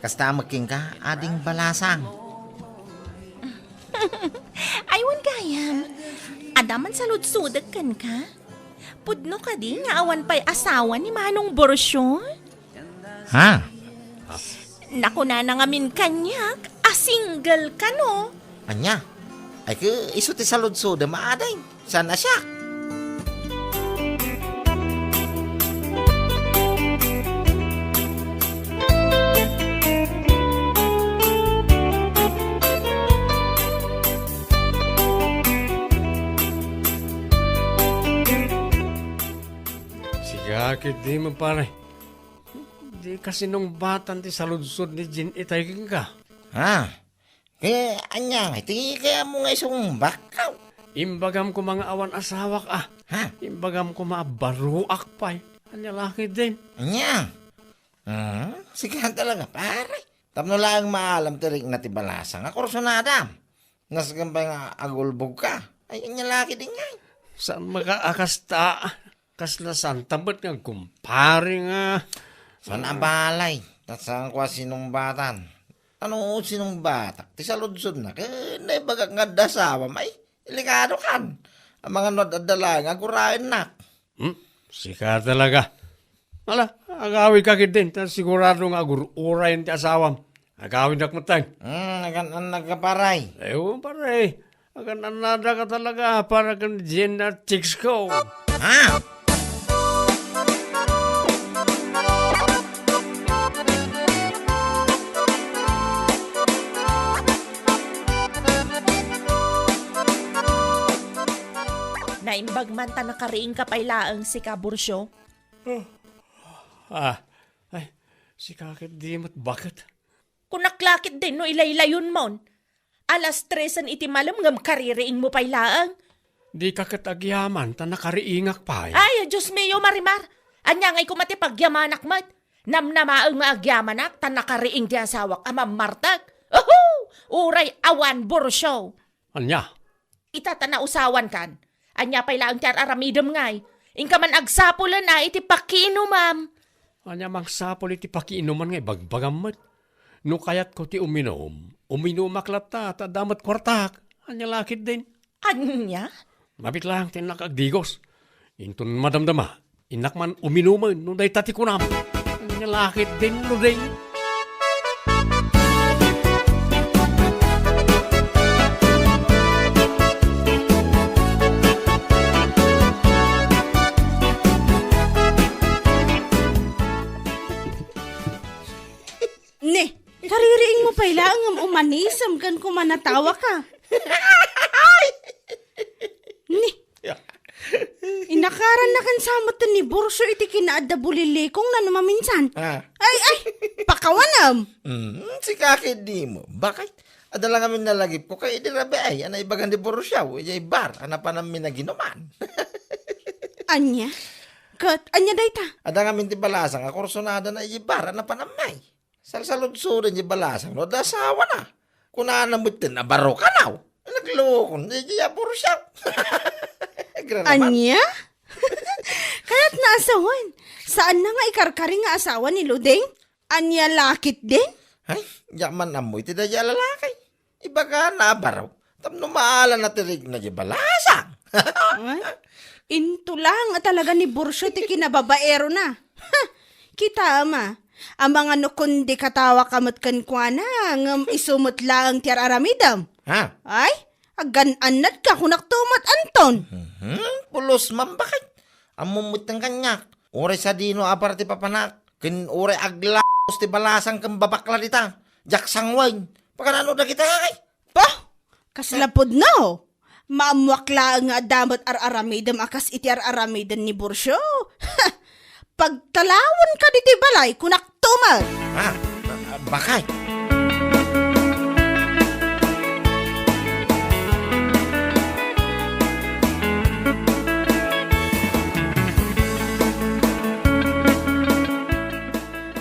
Kasta magking ka, ading balasang. Aywan gayam. Adaman sa lutsudag kan ka. Pudno ka di nga awan pa'y asawa ni Manong Borsyo? Ha? Naku na nangamin kanyak, single ka no? Anya? Ay ka iso ti saludso da maaday. Sana siya? Sigakit di mo pare. Di kasi nung batan ti saludsod ni Jin itay ka. Ha? Kaya anya nga, iti kaya mo nga isong bakaw. Imbagam ko mga awan asawak Ha? Imbagam ko mga baruak pa'y. Anya laki din. Anya? Sige talaga, pare. Tapno lang maalam tirik na tibalasang. Ako rusunada. Nasagambay nga agulbog ka. Ay, anya laki din nga. Saan makaakasta? Kaslasan tabat nga kumpare nga. Saan ang balay? Tasang kwa sinong batan. Ano sinong batak? Ti saludsod na. Kaya naibagak nga dasawa may. Ilikado kan. Ang mga nadadala nga gurain na. Sika talaga. Ala, agawin ka din. Sigurado nga urayin ti asawam. Agawin na kumatang. Ang nagkaparay. Ewan pare. Agan anada ka talaga para kan Jen na chicks ko. Ha? Naimbag man ta nakariing kapailaang si Kabursyo. Ay, si kakit di mo't bakit? Kunaklakit din no ilaylayon mon. Alas 3 iti malam ngam kaririing mo pailaang. Di kakit agyaman ta nakariingak pa. Ay, Diyos mio Marimar. Anya ngay kumati pagyamanak mat. Namnamaang nga agyamanak tan nakariing di asawak amam martag. Uray awan Borsyo. Anya? Itatana usawan kan. Anya pailaang tiar aramidem ngay. Ingka man agsapulan na iti pakino ma'am. Anya mang sapol iti pakiinuman nga bagbagam mat. No kayat ko ti uminom aklat ta damat kwartak. Anya lakit din. Anya? Mabit lang tinakagdigos. Intun madamdama, inakman uminuman no day tati kunam. Anya lakit din no day. Ne, kaririing mo pala ang umanisam kan kumanatawa ka. Ni, inakaran na kan samot ni Borsyo iti kinaadda bulilikong na numaminsan. Ay, pakawanam. Si kakit di mo. Bakit? Adala kami nalagip ko kay idirabe ay. Ana ibagan di Borosyaw. Iyay bar. Ana pa namin naginuman. Anya? Kat, anya dayta? Ada kami ti balasang. Ako rusunada na iyay bar. Ana pa namay. Salsalud-sudan iyay balasang. No, dasawa na. Kuna namutin na baro ka naw. Naglukon. Iyay Borosyaw. Anya? Kaya't naasawan. Saan na nga ikarkari nga asawa ni Ludeng? Anya lakit din? Ay, yaman na mo iti daya lalaki. Iba ka na baraw. Tapno maalan na tirig na iyay balasang. Ay, into lang talaga ni Borsyo ti kinababaero na. Kita ama, ang mga nukundi katawa kamot kan kwa na, ngam isumot lang ti aramidam. Ha? Ay, agan-anad ka kunak tumat Anton. Pulos man bakit? Amumut ng kanyak. Ure sa dino apar ti papanak. Kin ure aglaos ti balasang kang babakla dita. Jak sangwain. Pagkanano na kita ay. Bah, kaslapod no. Maamwakla nga damot ar-aramidam akas iti ar-aramidam ni Borsyo. Pagtalawon ka diti balay kunak tumat. Ha? Bakit?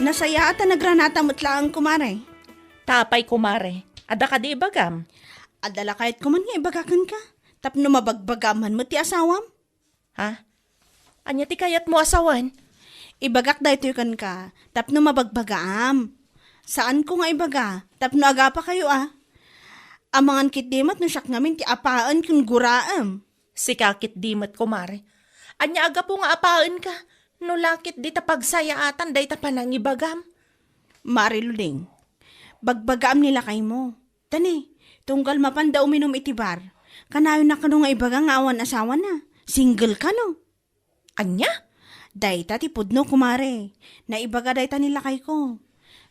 Nasaya ata nagranata mo't lang kumare. Tapay kumare. Ada ka di ibagam. Adala kahit kuman nga ibagakan ka. Tapno mabagbagaman mo ti asawam. Ha? Anya ti kayat mo asawan? Ibagak dahito kan ka. Tapno mabagbagam. Saan ko nga ibaga? Tapno aga pa kayo Amangan kit dimat no siyak ngamin ti apaan kung guraam. Si kakit dimat kumare. Anya aga po nga apaan ka. No lakit di ta pagsayaatan, day ta panangibagam. Mariluding, bagbagaam nila kay mo. Tani, tunggal mapanda uminom itibar. Kanayon na kano nga ibaga nga awan asawa na. Single ka no. Anya? Dayta ti pudno kumare. Na ibaga dayta nila kay ko.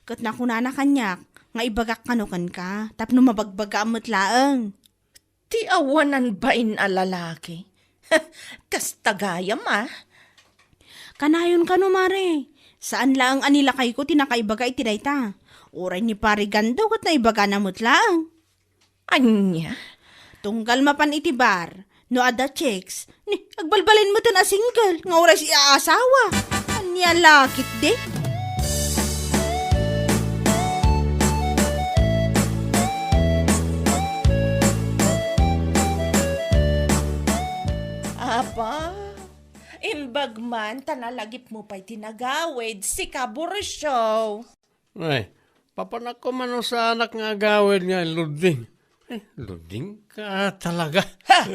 Kat na kunana kanyak, nga ibagak kanukan ka. Tapno mabagbaga amot laeng. Ti awanan ba in alalaki? Kas tagayam ah. Kanayon ka no mare. Saan lang anila kay ko tinakaibaga iti dayta. Oray ni pare gando kat na ibaga namot laeng. Anya? Tunggal mapan itibar. No ada checks. Ni, agbalbalin mo tan a single. Nga oras iaasawa. Anya lakit de. Apa? Imbagman, tanalagip mo pa'y tinagawid si Kaburasyo. Ay, papanak ko man sa anak nga gawin nga, Luding. Luding ka talaga. Ha!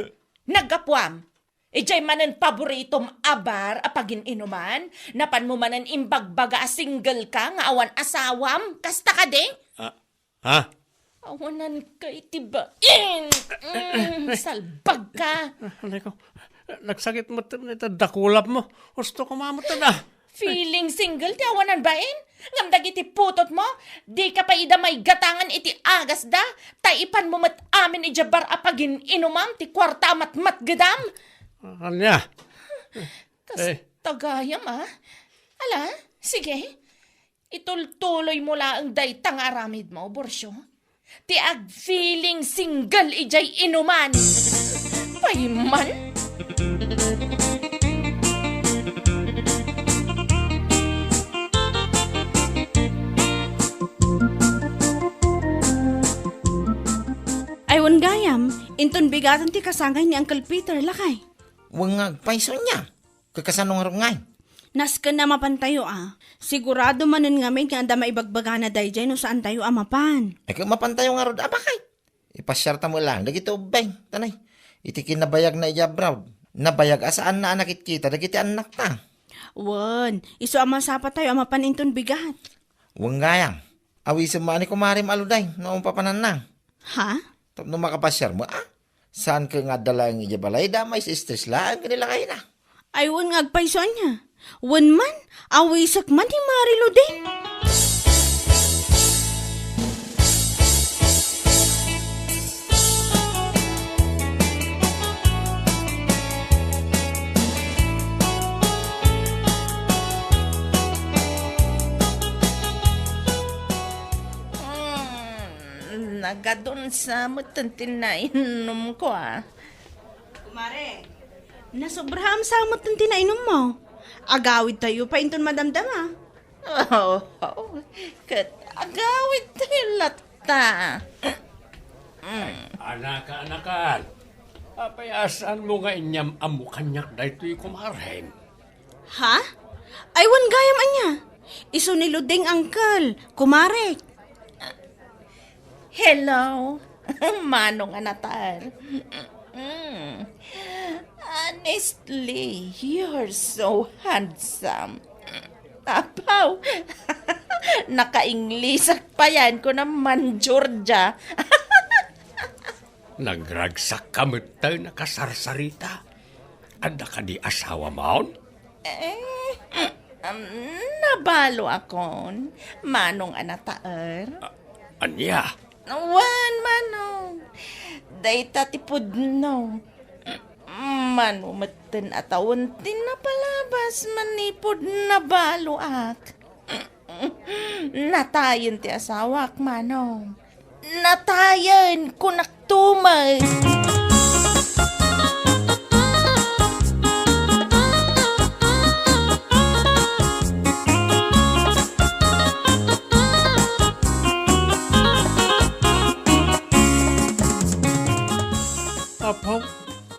Nagapwam! Ijay manan paboritom abar apagin inuman, napan mo manan imbagbaga a single ka nga awan asawam, kasta ka de? Ha? Awanan ka itibain! Salbag ka! Alay ko, nagsakit mo ito, dakulap mo. Gusto ko mamot na. Feeling single ti awanan bain? Ngamdag iti putot mo? Di ka pa ida may gatangan iti agas da? Taipan mo mat amin ijabar apagin inumam ti kwarta mat gadam? Anya? Tagayam ah. Ala, sige. Itultuloy mo lang day tangaramid mo, Borsyo. Ti ag feeling single ijay inuman. Payman. Aywan gayam, inton bigatan ti kasangay ni Uncle Peter lakay. Wangag paiso niya. Kakasanong arungay. Nasken na mapantayo ah. Sigurado manen ngamin nga anda maibagbaga na dayjay no saan tayo amapan. Ay kung mapantayo nga rod, abakay. Ipasyarta mo lang, dagiti ubay, tanay. Iti kinabayag na ijabraw. Nabayag asaan na anak kita, dagiti anak ta. Wan, iso amasapa tayo amapan inton bigat. Wanggayang, awisin mo ani kumarim aluday, noong papanan na. Ha? Tapos nung makapasyar mo, saan ka nga dala ang ijabalay, damay sa stress lang, kanila kayo na. Aywan nga agpaiso niya. Wan man, awisak man ni Marilo din. Nagadun sa mutantin na inom ko ah. Kumare, nasobraham sa amot ng tinainom mo. Agawid tayo pa inton madamdam ah. Oh, kat agawid tayo lata. Anakan. Papayasan mo nga inyam amukanyak da ito'y kumarem. Ha? Aywan gayam anya. Iso ni Luding Uncle, kumare. Hello, manong anatar. Honestly, you're so handsome. Apaw, naka-Inglesak pa yan ko naman, Georgia. Nagragsak kamot tayo nakasarsarita. Anda ka di asawa maon? Nabalo akon, manong anataer. Anya? Wan, manong. Dayta tipod no. Manumatan atawon tinapalabas manipod na baluak. Natayan ti asawak, manong. Natayan kunaktumay. Apaw,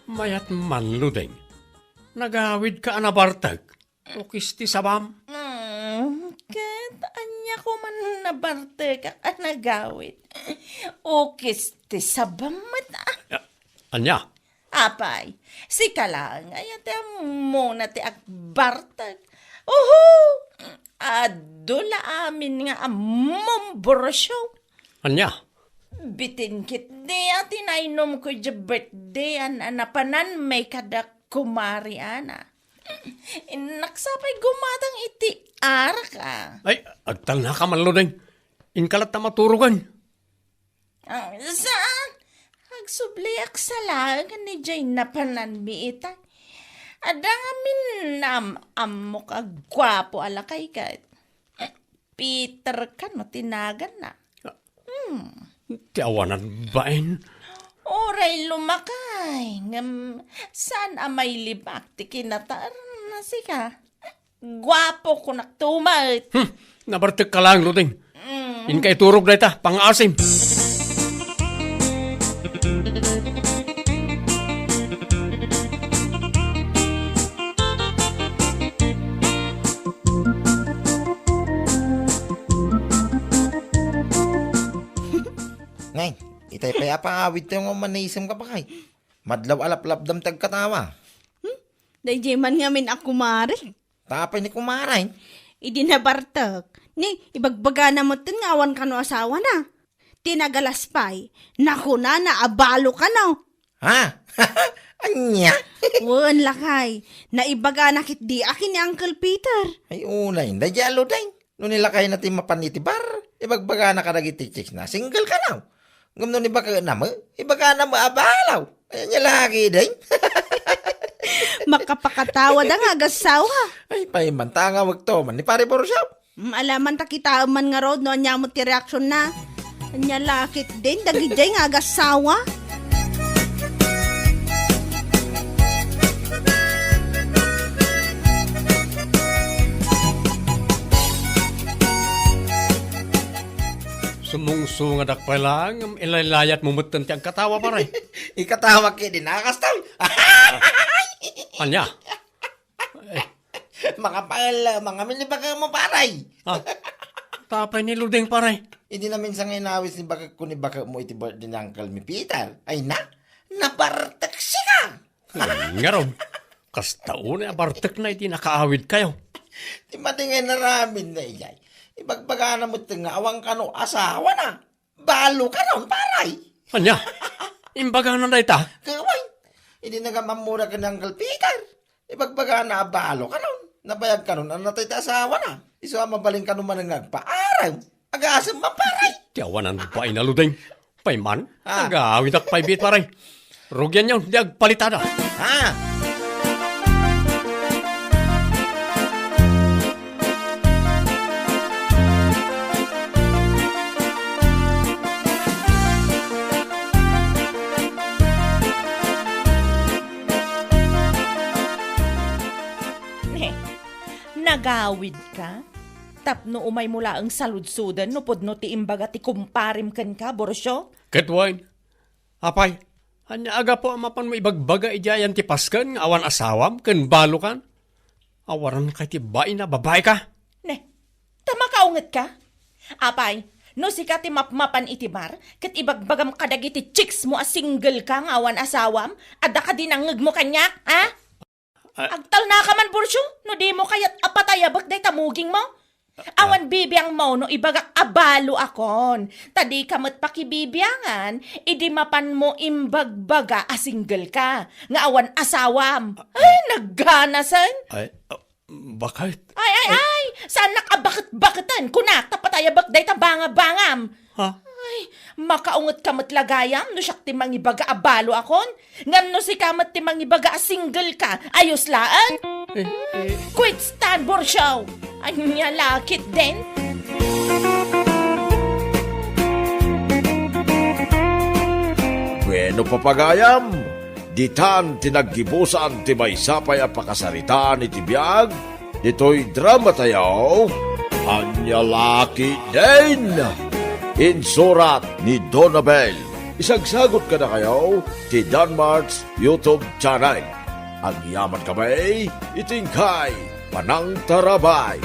mayat man, Luding. Nagawid ka anabartag. O kisti sabam. Kat anya ko man nabarte ka nagawit. O kiste sa bamat ah. Anya? Apay, si ka lang, ay ate mo na ti agbartag. Uhu! Adula amin nga among borosyo. Anya? Bitin kit di at inainom ko dya birthday an anapanan may kadak kumari ana. Naksapay gumatang iti ara ka. Ay, agtal na ka man, Ludeng. Inkalat na maturugan. Saan? Agsubliak sa lagan ni Jay napanan mi ita. Ada nga amok agwapo alakay ka. Peter ka no tinagan na. Tiawanan bain. Oray lumakay. Saan amay libak ti kinatar na sika? Gwapo ko naktumat. Nabartik ka lang, Ludeng. Inkay turog na ita, pang-asim. Ngay, itay paya pa awit tayo nga manaisam ka pa kay. Madlaw alaplap dam tagkatawa. Dayjay man nga min ako mare. Tapay ni kumaray. Idi na bartag. Ni, ibagbaga na mo tingawan ka no asawa na. Tinagalaspay. Naku na, naabalo ka na. Ha? Anya? Wan lakay. Naibaga na kit di akin ni Uncle Peter. Ay unay, dayalo day. Nung nilakay natin mapanitibar, ibagbaga na kadagiti chicks na, single ka na. Ngam nun ibaga na mo, ibaga na mo abalaw. Ayan niya lagi day. Makapakatawa da nga agasawa. Ay, paimanta nga wag to man ni pare Borosyaw. Alaman ta kita man nga road no anya mo ti reaksyon na. Anya lakit din dagijay nga agasawa. Sumungsungadak pa lang, ilalayat mo mutan tiyang katawa pa rin. Ikatawa ki din nakastaw. Anya? Mga minibaga mo paray. Tapay ni Ludeng pa rin. Hindi namin sa ngayon ni baka kung ibaka mo iti birthday ni Uncle mi Peter. Ay nabartak siya. Nga ron, kastaon na bartek na iti nakaawid kayo. Di matingay na ramin na iyay. Ibagbaga na mo nga awang ka no asawa na. Balo ka nun, paray. Anya? Imbaga na na ita. Kaway, hindi nagamamura ka ng Uncle Peter. Ibagbaga na balo ka nun. Nabayag ka nun, ang natay asawa na. Iso mabaling ka nun man ang nagpaaraw. Agasam maparay. Tiyawanan pa ina Ludeng. Payman, Ah. nag-aawid ak paibit pa rin. Rugyan yun, di agpalitada. Ha? Nagawid ka? Tapno umay mula ang saludsudan no podno ti imbaga ti kumparim kan ka, Borosyo? Ketwain. Apay, anya aga po amapan mo ibagbaga ijayan ti paskan nga awan asawam ken balukan. Awaran kay ti bain na babae ka. Ne, tama kaunget ka? Apay, no si ka ti mapmapan itibar, kat ibagbagam kadagiti chicks mo a single ka nga awan asawam, adda ka dinangag mo kanya, ha? Agtal na ka man, Borsyo, no di mo kayat apatayabag day tamuging mo. Awan bibiyang mo no ibagak abalo akon. Tadi kamat pakibibiyangan, idi mapan mo imbagbaga a single ka. Nga awan asawam. Ay, nagganasan. Ay, bakit? Ay, saan nakabakit-bakitan? Kunak, tapatayabag day tabanga-bangam. Ha? Ay, makaungot kamat lagayam, no siyak ti mangibaga abalo akon. Ngam no si kamat ti mangibaga a single ka, ayos laan. Quit stand, Borsyaw. Ay, niya lakit din. Bueno papagayam, ditan tinaggibusan ti may sapay a pakasaritaan iti biyag, dito'y drama tayo, Anya Laki din! Insurat ni Donabel. Isagsagot ka na kayo ti Danmarks YouTube channel. Ang yaman kamay, itingkay, panang tarabay.